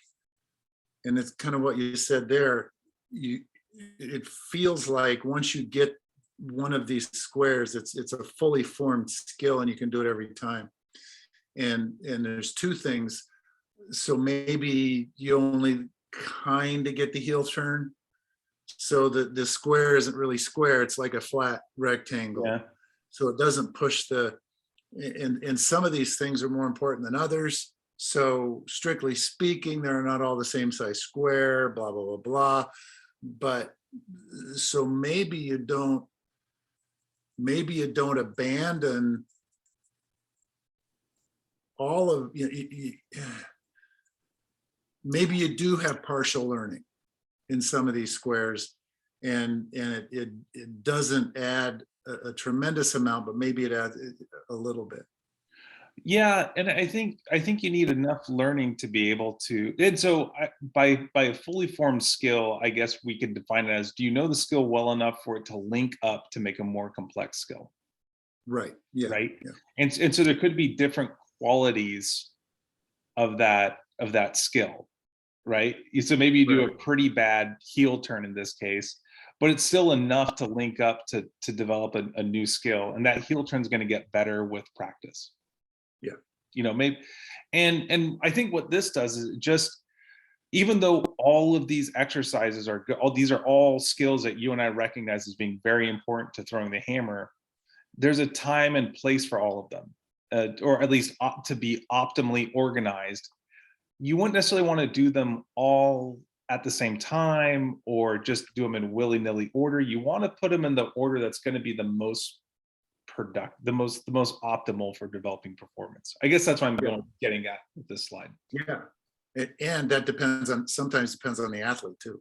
and it's kind of what you said there, it feels like once you get one of these squares, it's a fully formed skill and you can do it every time. And there's two things. So maybe you only kind of get the heel turn. So the square isn't really square, it's like a flat rectangle. Yeah. So it doesn't push and some of these things are more important than others. So strictly speaking, they're not all the same size square, blah, blah, blah, blah. But so maybe you don't abandon all of, maybe you do have partial learning in some of these squares, and it doesn't add a tremendous amount, but maybe it adds a little bit. Yeah, and I think you need enough learning to be able to. And so, by a fully formed skill, I guess we could define it as: do you know the skill well enough for it to link up to make a more complex skill? Right. Yeah. Right. Yeah. And so there could be different qualities of that skill, right? So maybe you do a pretty bad heel turn in this case, but it's still enough to link up to develop a new skill, and that heel turn is going to get better with practice. Yeah. You know, maybe, and I think what this does is just, even though all of these exercises are good, these are all skills that you and I recognize as being very important to throwing the hammer, there's a time and place for all of them, or at least to be optimally organized. You wouldn't necessarily want to do them all at the same time or just do them in willy-nilly order. You want to put them in the order that's going to be the most productive, the most optimal for developing performance. I guess that's what I'm getting at with this slide. Yeah. And that sometimes depends on the athlete too.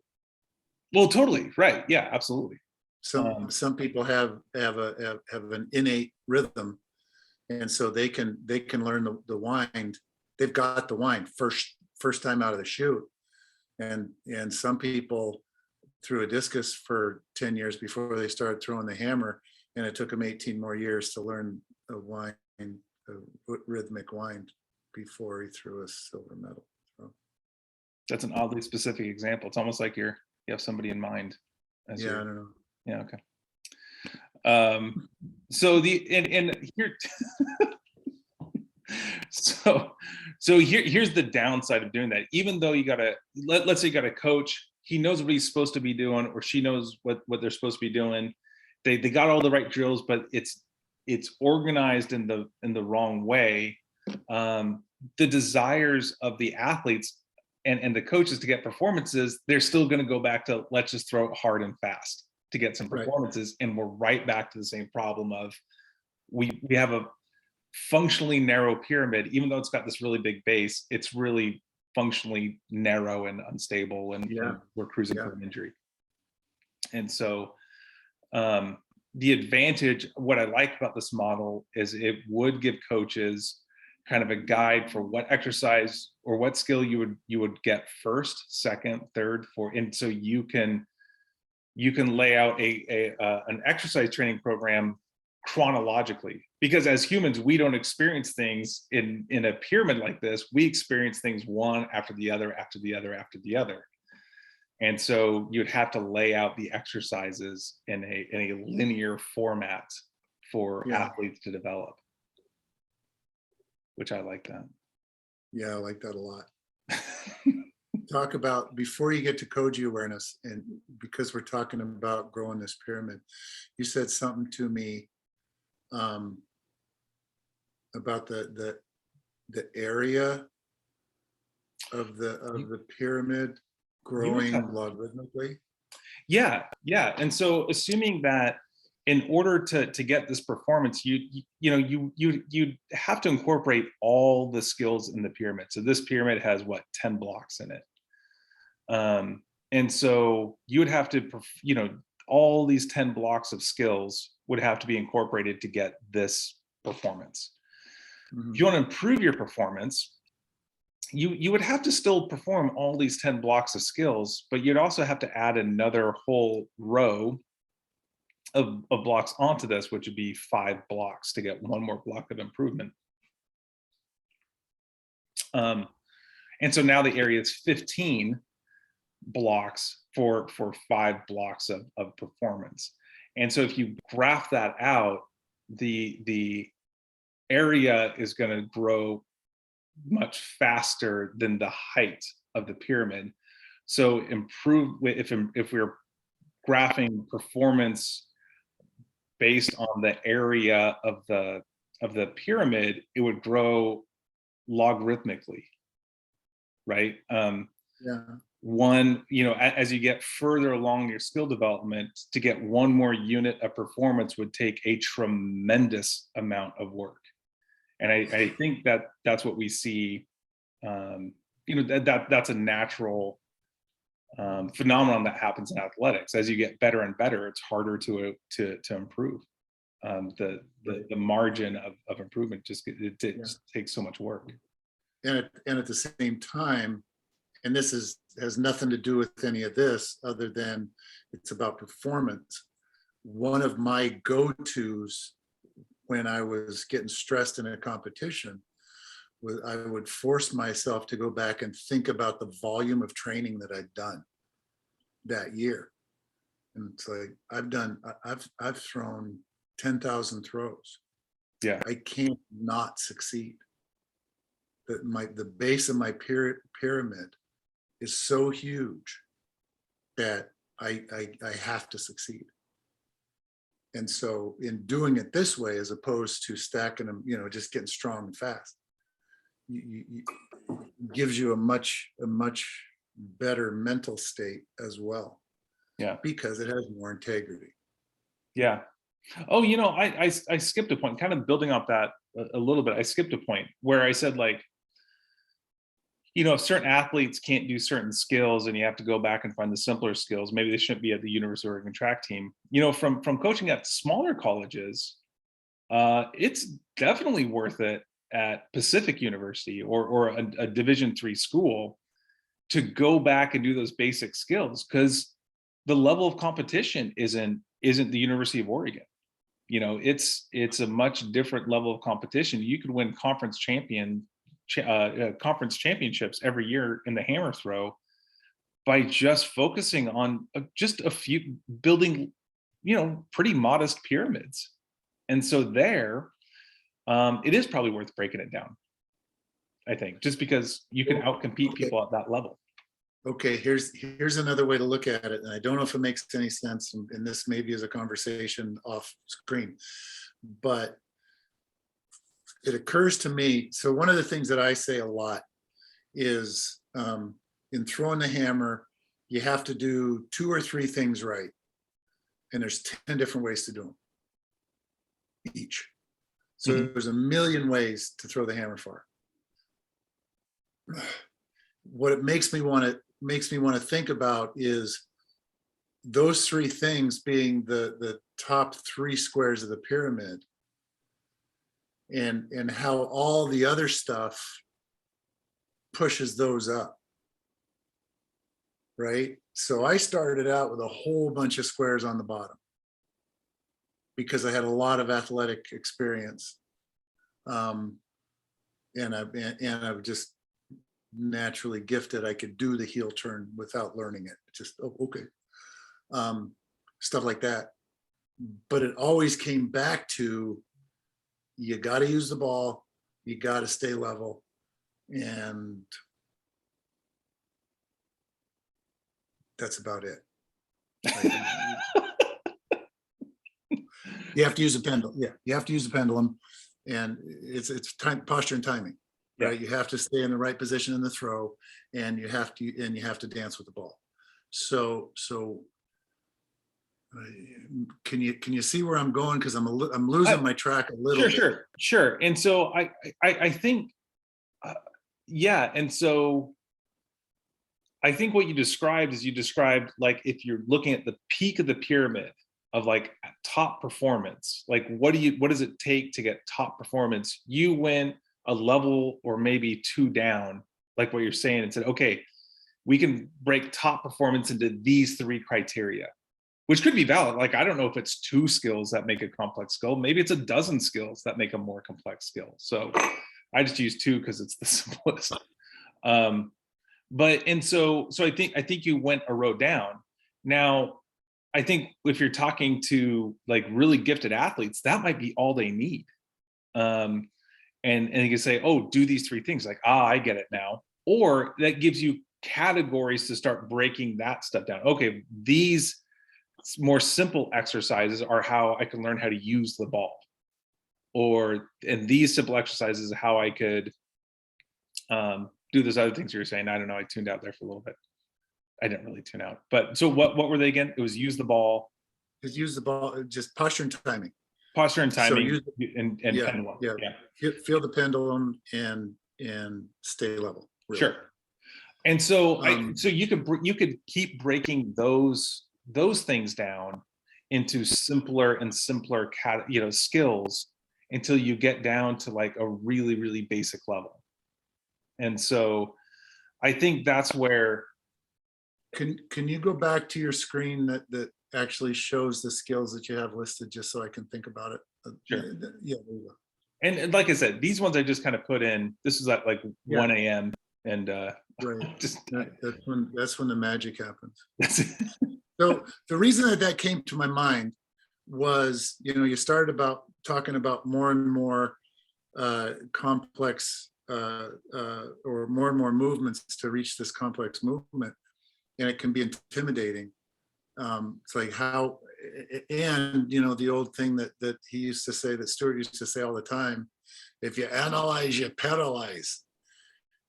Well, totally. Right. Yeah, absolutely. Some people have an innate rhythm, and so they can learn the wind. They've got the wind first time out of the chute, and some people threw a discus for 10 years before they started throwing the hammer, and it took them 18 more years to learn a rhythmic wind before he threw a silver medal. So. That's an oddly specific example. It's almost like you have somebody in mind. I don't know. Yeah. Okay. So here, so here's the downside of doing that. Even though you gotta, let's say you got a coach, he knows what he's supposed to be doing, or she knows what they're supposed to be doing. They got all the right drills, but it's organized in the wrong way. The desires of the athletes and the coaches to get performances, they're still going to go back to let's just throw it hard and fast to get some Right. performances, and we're right back to the same problem of we have a functionally narrow pyramid. Even though it's got this really big base, it's really functionally narrow and unstable, and we're cruising for an injury. And so the advantage, what I like about this model is it would give coaches kind of a guide for what exercise or what skill you would get first, second, third, fourth, and so you can lay out an exercise training program chronologically, because as humans we don't experience things in a pyramid like this. We experience things one after the other after the other after the other, and so you'd have to lay out the exercises in a linear format for athletes to develop, which I like that. Yeah, I like that a lot. Talk about, before you get to Koji awareness, and because we're talking about growing this pyramid, you said something to me about the area of the pyramid growing logarithmically. Yeah. And so assuming that in order to get this performance, you have to incorporate all the skills in the pyramid. So this pyramid has 10 blocks in it. And so you would have to, all these 10 blocks of skills would have to be incorporated to get this performance. If you want to improve your performance, you would have to still perform all these 10 blocks of skills, but you'd also have to add another whole row of blocks onto this, which would be 5 blocks to get one more block of improvement. And so now the area is 15 blocks for 5 blocks of performance. And so if you graph that out, the area is going to grow much faster than the height of the pyramid. So if we're graphing performance based on the area of the pyramid, it would grow logarithmically, right? As you get further along your skill development, to get one more unit of performance would take a tremendous amount of work. And I think that's what we see. That's a natural phenomenon that happens in athletics. As you get better and better, it's harder to improve. The margin of improvement just takes so much work. And at the same time, and this has nothing to do with any of this other than it's about performance. One of my go-tos when I was getting stressed in a competition was I would force myself to go back and think about the volume of training that I'd done that year. And it's like, I've thrown 10,000 throws. Yeah. I can't not succeed. The base of my pyramid is so huge that I have to succeed. And so in doing it this way, as opposed to stacking them, just getting strong and fast, gives you a much better mental state as well. Yeah. Because it has more integrity. Yeah. Oh, I skipped a point, kind of building off that a little bit. I skipped a point where I said, if certain athletes can't do certain skills and you have to go back and find the simpler skills, maybe they shouldn't be at the University of Oregon track team. From coaching at smaller colleges, it's definitely worth it at Pacific University or a Division III school to go back and do those basic skills, because the level of competition isn't the University of Oregon. It's a much different level of competition. You could win conference championships every year in the hammer throw by just focusing on just a few, building pretty modest pyramids. And so it is probably worth breaking it down, I think, just because you can outcompete people at that level. Okay, here's another way to look at it, and I don't know if it makes any sense, and this maybe is a conversation off screen, but it occurs to me. So one of the things that I say a lot is in throwing the hammer, you have to do 2 or 3 things right. And there's 10 different ways to do them each. So there's a million ways to throw the hammer far. What it makes me want to think about is those 3 things being the top 3 squares of the pyramid, and how all the other stuff pushes those up. Right? So I started out with a whole bunch of squares on the bottom because I had a lot of athletic experience. And I'm just naturally gifted. I could do the heel turn without learning it. Just, oh, okay. Stuff like that. But it always came back to, you got to use the ball, you got to stay level, and that's about it. You have to use a pendulum. Yeah, you have to use the pendulum, and it's time, posture, and timing. Right, you have to stay in the right position in the throw, and you have to dance with the ball. So can you see where I'm going? Because I'm losing my track a little bit. Sure. And so I think, yeah. And so I think what you described is, you described like, if you're looking at the peak of the pyramid of like top performance, like what does it take to get top performance? You went a level or maybe 2 down, like what you're saying, and said, okay, we can break top performance into these 3 criteria, which could be valid. Like, I don't know if it's 2 skills that make a complex skill. Maybe it's a dozen skills that make a more complex skill. So I just use 2 because it's the simplest. So I think you went a row down. Now, I think if you're talking to like really gifted athletes, that might be all they need. And you can say, oh, do these 3 things. Like, I get it now. Or that gives you categories to start breaking that stuff down. Okay, these more simple exercises are how I can learn how to use the ball. And these simple exercises are how I could do those other things you were saying. I don't know, I tuned out there for a little bit. I didn't really tune out. But so what were they again? It was use the ball. Just use the ball, just posture and timing. Posture and timing, So and yeah, pendulum. Yeah. Feel the pendulum and stay level. Really. Sure. And so so you could keep breaking those things down into simpler and simpler skills until you get down to like a really, really basic level. And so I think that's where. Can you go back to your screen that actually shows the skills that you have listed, just so I can think about it? Sure. Yeah, there you go. And like I said, these ones I just kind of put in. This is at like 1 a.m. and right. Just that's when the magic happens. So the reason that came to my mind was, you started talking about more and more complex or more and more movements to reach this complex movement, and it can be intimidating. It's like how, and the old thing that he used to say, that Stuart used to say all the time, if you analyze, you paralyze.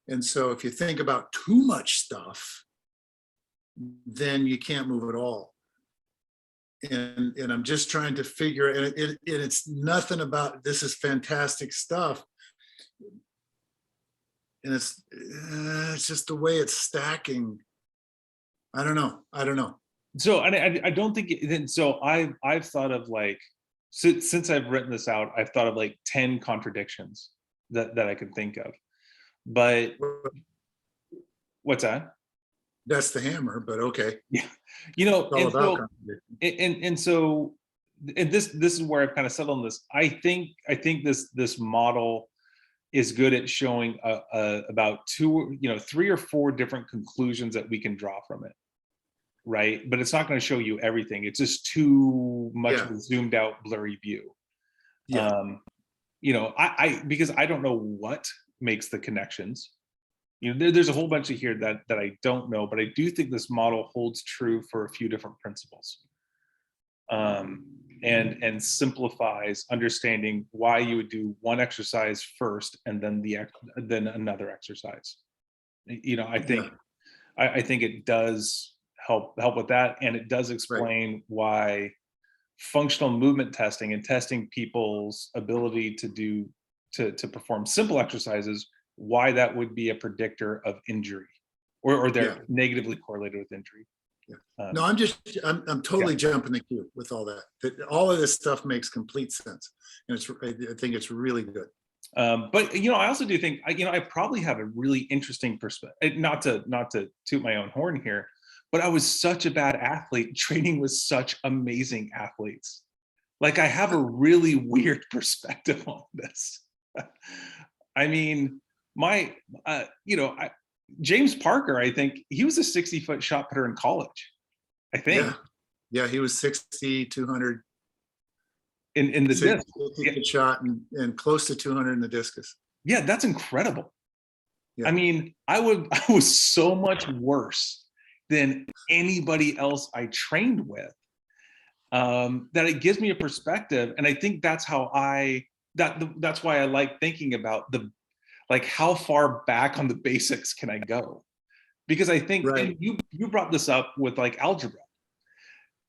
And so if you think about too much stuff, then you can't move at all. And I'm just trying to figure, and it's nothing about, this is fantastic stuff. And it's just the way it's stacking. I don't know. So I don't think so I've thought of like, since I've written this out, I've thought of like 10 contradictions that I can think of. But what's that? That's the hammer, but okay. Yeah. And this is where I've kind of settled on this. I think this model is good at showing about 3 or 4 different conclusions that we can draw from it. Right. But it's not going to show you everything. It's just too much of a zoomed out, blurry view. Yeah. Because I don't know what makes the connections. There's a whole bunch of here that I don't know, but I do think this model holds true for a few different principles. And simplifies understanding why you would do one exercise first and then then another exercise. I think I think it does help with that, and it does explain why functional movement testing and testing people's ability to perform simple exercises, why that would be a predictor of injury, or they're negatively correlated with injury. No, I'm totally jumping the queue with all that. All of this stuff makes complete sense, and I think it's really good. But I also do think I probably have a really interesting perspective. Not to toot my own horn here, but I was such a bad athlete training with such amazing athletes. Like, I have a really weird perspective on this. I mean, James Parker, I think he was a 60-foot shot putter in college. I think. Yeah, he was 60, 200 in the disc. Shot and close to 200 in the discus. Yeah, that's incredible. Yeah. I mean, I was so much worse than anybody else I trained with, that it gives me a perspective. And I think that's how that's why I like thinking about how far back on the basics can I go? Because I think, and you brought this up with like algebra.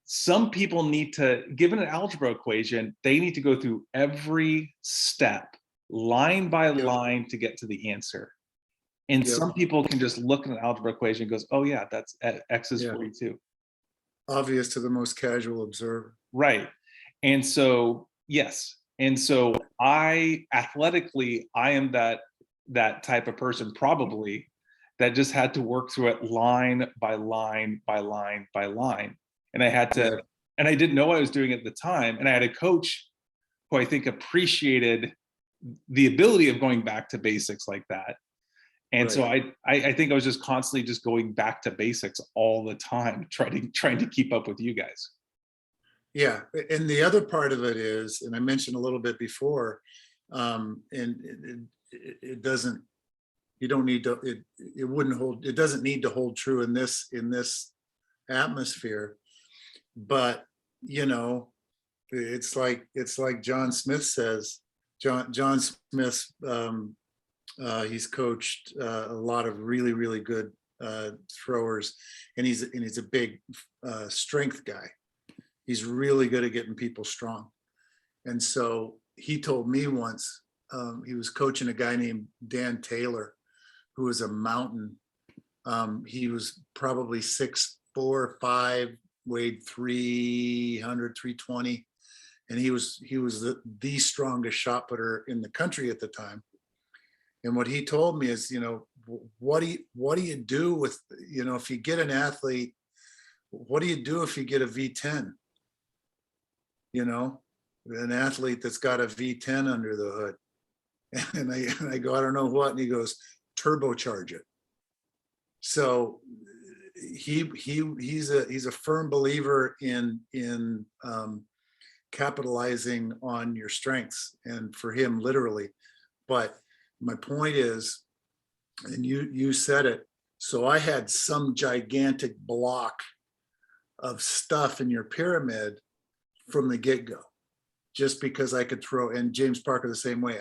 Some people need to, given an algebra equation, they need to go through every step, line by line, to get to the answer. And some people can just look at an algebra equation and goes, oh yeah, that's X is 42. Obvious to the most casual observer. Right. And so, yes. And so athletically, I am that type of person, probably, that just had to work through it line by line by line by line. And I had to, and I didn't know what I was doing at the time. And I had a coach who I think appreciated the ability of going back to basics like that. And so I think I was just constantly just going back to basics all the time, trying to keep up with you guys. Yeah, and the other part of it is, and I mentioned a little bit before, and it doesn't, you don't need to, it wouldn't hold, it doesn't need to hold true in this atmosphere. But it's like John Smith says. John Smith, he's coached a lot of really, really good throwers, and he's a big strength guy. He's really good at getting people strong. And so he told me once, he was coaching a guy named Dan Taylor, who was a mountain. He was probably 6'4", 5", weighed 300, 320. And he was the strongest shot putter in the country at the time. And what he told me is, what do you do with, if you get an athlete, what do you do if you get a V10? An athlete that's got a V10 under the hood. And I go, I don't know what. And he goes, turbocharge it. So he's a firm believer in capitalizing on your strengths, and for him, literally. But my point is, and you said it, so I had some gigantic block of stuff in your pyramid from the get-go, just because I could throw, and James Parker the same way.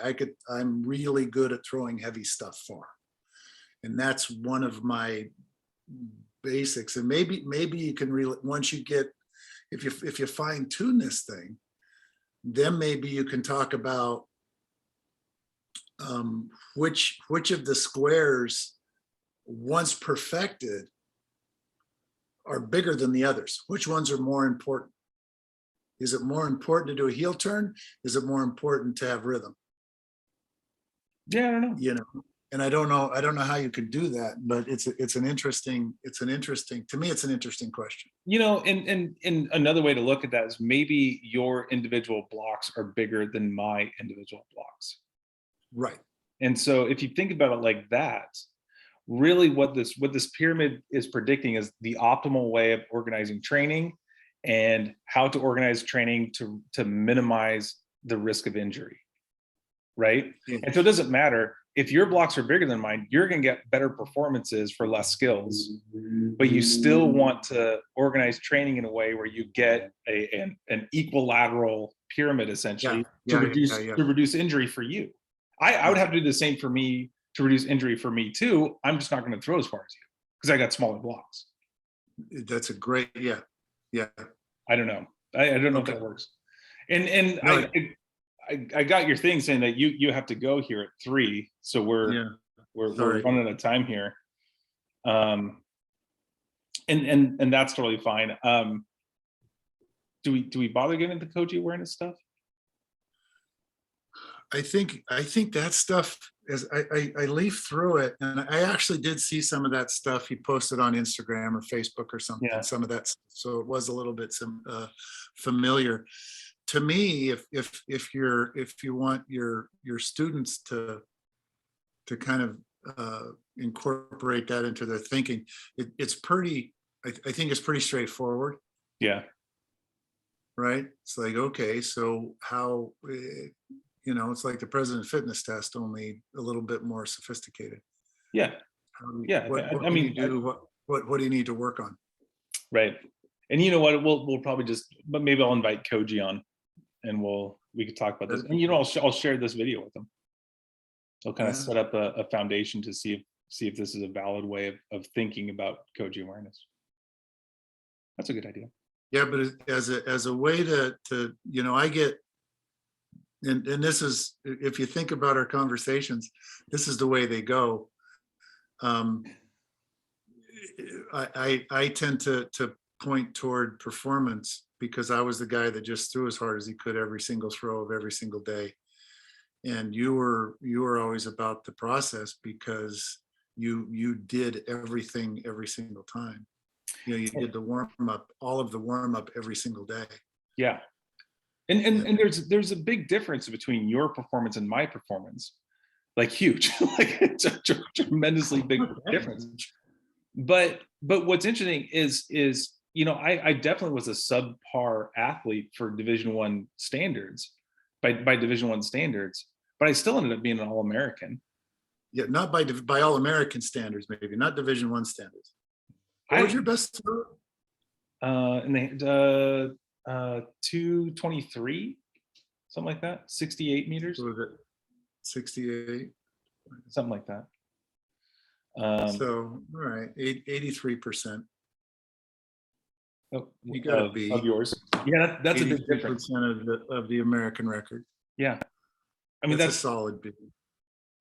I'm really good at throwing heavy stuff for him. And that's one of my basics. And maybe you can really, once you get, if you fine tune this thing, then maybe you can talk about which of the squares, once perfected, are bigger than the others. Which ones are more important? Is it more important to do a heel turn? Is it more important to have rhythm? Yeah, I don't know. And I don't know how you could do that, but it's an interesting, to me, it's an interesting question. And another way to look at that is maybe your individual blocks are bigger than my individual blocks. Right. And so if you think about it like that, really what this pyramid is predicting is the optimal way of organizing training and how to organize training to minimize the risk of injury. Right. Yeah. And so it doesn't matter if your blocks are bigger than mine, you're going to get better performances for less skills, but you still want to organize training in a way where you get an equilateral pyramid, essentially, to reduce injury for you. I would have to do the same for me to reduce injury for me too. I'm just not going to throw as far as you, because I got smaller blocks. That's a great, yeah. I don't know. I don't know if Okay. that works. And No, I got your thing saying that you have to go here at 3, so we're Sorry. running out of time here. And that's totally fine. Do we bother getting into Koji awareness stuff? I think that stuff, as I leafed through it, and I actually did see some of that stuff he posted on Instagram or Facebook or something. Yeah. Some of that, so it was a little bit familiar to me. If you want your students to kind of incorporate that into their thinking, it's pretty. I think it's pretty straightforward. Yeah. Right. It's like, okay, so how, it's like the president fitness test, only a little bit more sophisticated. Yeah. Yeah. What I mean, do you do? What do you need to work on? right. And you know what? We'll probably but maybe I'll invite Koji on, and we could talk about this. And I'll share this video with him. I'll kind of set up a foundation to see if this is a valid way of thinking about Koji awareness. That's a good idea. Yeah, but as a way to I get, and this is, if you think about our conversations, this is the way they go. I tend to point toward performance because I was the guy that just threw as hard as he could every single throw of every single day. And you were always about the process because you did everything every single time. You did the warm up, all of the warm up every single day. Yeah. And there's a big difference between your performance and my performance, like huge, like it's a tremendously big difference. But what's interesting is I definitely was a subpar athlete for Division I standards, by Division I standards, but I still ended up being an All-American. Yeah, not by All-American standards, maybe not Division I standards. What was your best throw? And they had 223, something like that, 68 meters. What was it? 68. Something like that. So, all right, 83%. You gotta be of yours. Yeah, that's a big difference. 83% of the American record. Yeah, I mean that's a solid big.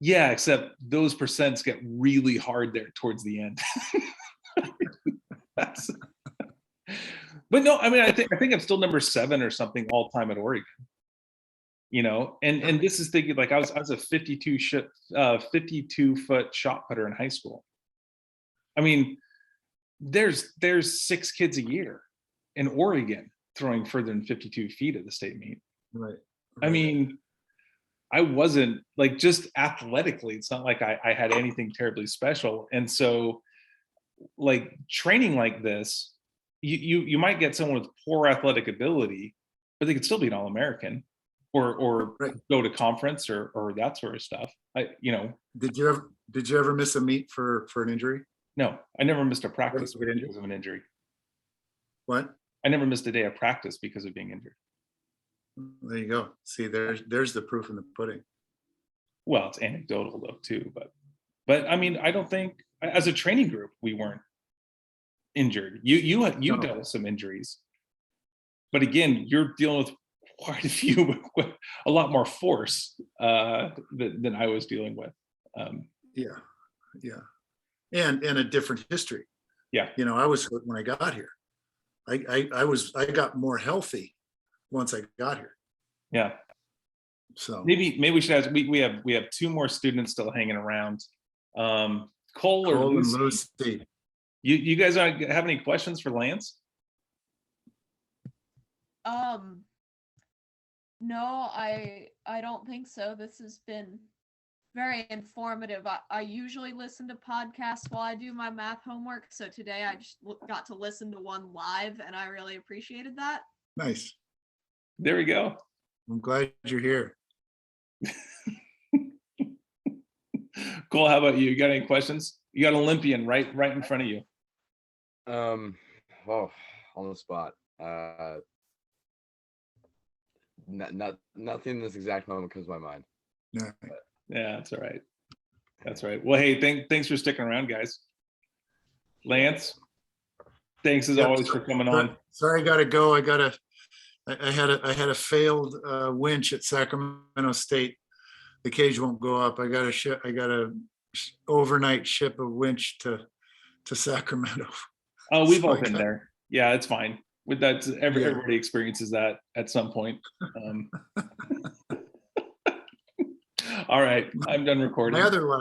Yeah, except those percents get really hard there towards the end. But no, I mean, I think I'm still number 7 or something all time at Oregon. And this is thinking like I was a 52 foot shot putter in high school. I mean, there's 6 kids a year in Oregon throwing further than 52 feet at the state meet. Right. I mean, I wasn't like, just athletically, it's not like I had anything terribly special. And so like training like this, you might get someone with poor athletic ability, but they could still be an All-American or right. Go to conference or that sort of stuff. Did you ever miss a meet for an injury? No, I never missed a practice because of an injury. What? I never missed a day of practice because of being injured. There you go. See, there's the proof in the pudding. Well, it's anecdotal though too, but I mean, I don't think as a training group we weren't injured. You dealt with some injuries, but again, you're dealing with quite a few with a lot more force than I was dealing with. Yeah, and a different history. Yeah, I was hurt when I got here. I got more healthy once I got here. Yeah. So maybe we should ask. We have 2 more students still hanging around. Cole or Lucy. You guys have any questions for Lance? No, I don't think so. This has been very informative. I usually listen to podcasts while I do my math homework, so today I just got to listen to one live, and I really appreciated that. Nice. There we go. I'm glad you're here. Cool. How about you? You got any questions? You got Olympian right in front of you. On the spot. Nothing in this exact moment comes to my mind. Yeah. Yeah, that's all right. That's right. Well, hey, thanks for sticking around, guys. Lance, thanks as Yep. always for coming on. Sorry, I gotta go. I had a failed winch at Sacramento State. The cage won't go up. I got a overnight ship a winch to Sacramento. Oh, we've So all I been got- there. Yeah, it's fine. With that, Yeah. everybody experiences that at some point. All right, I'm done recording. My other life.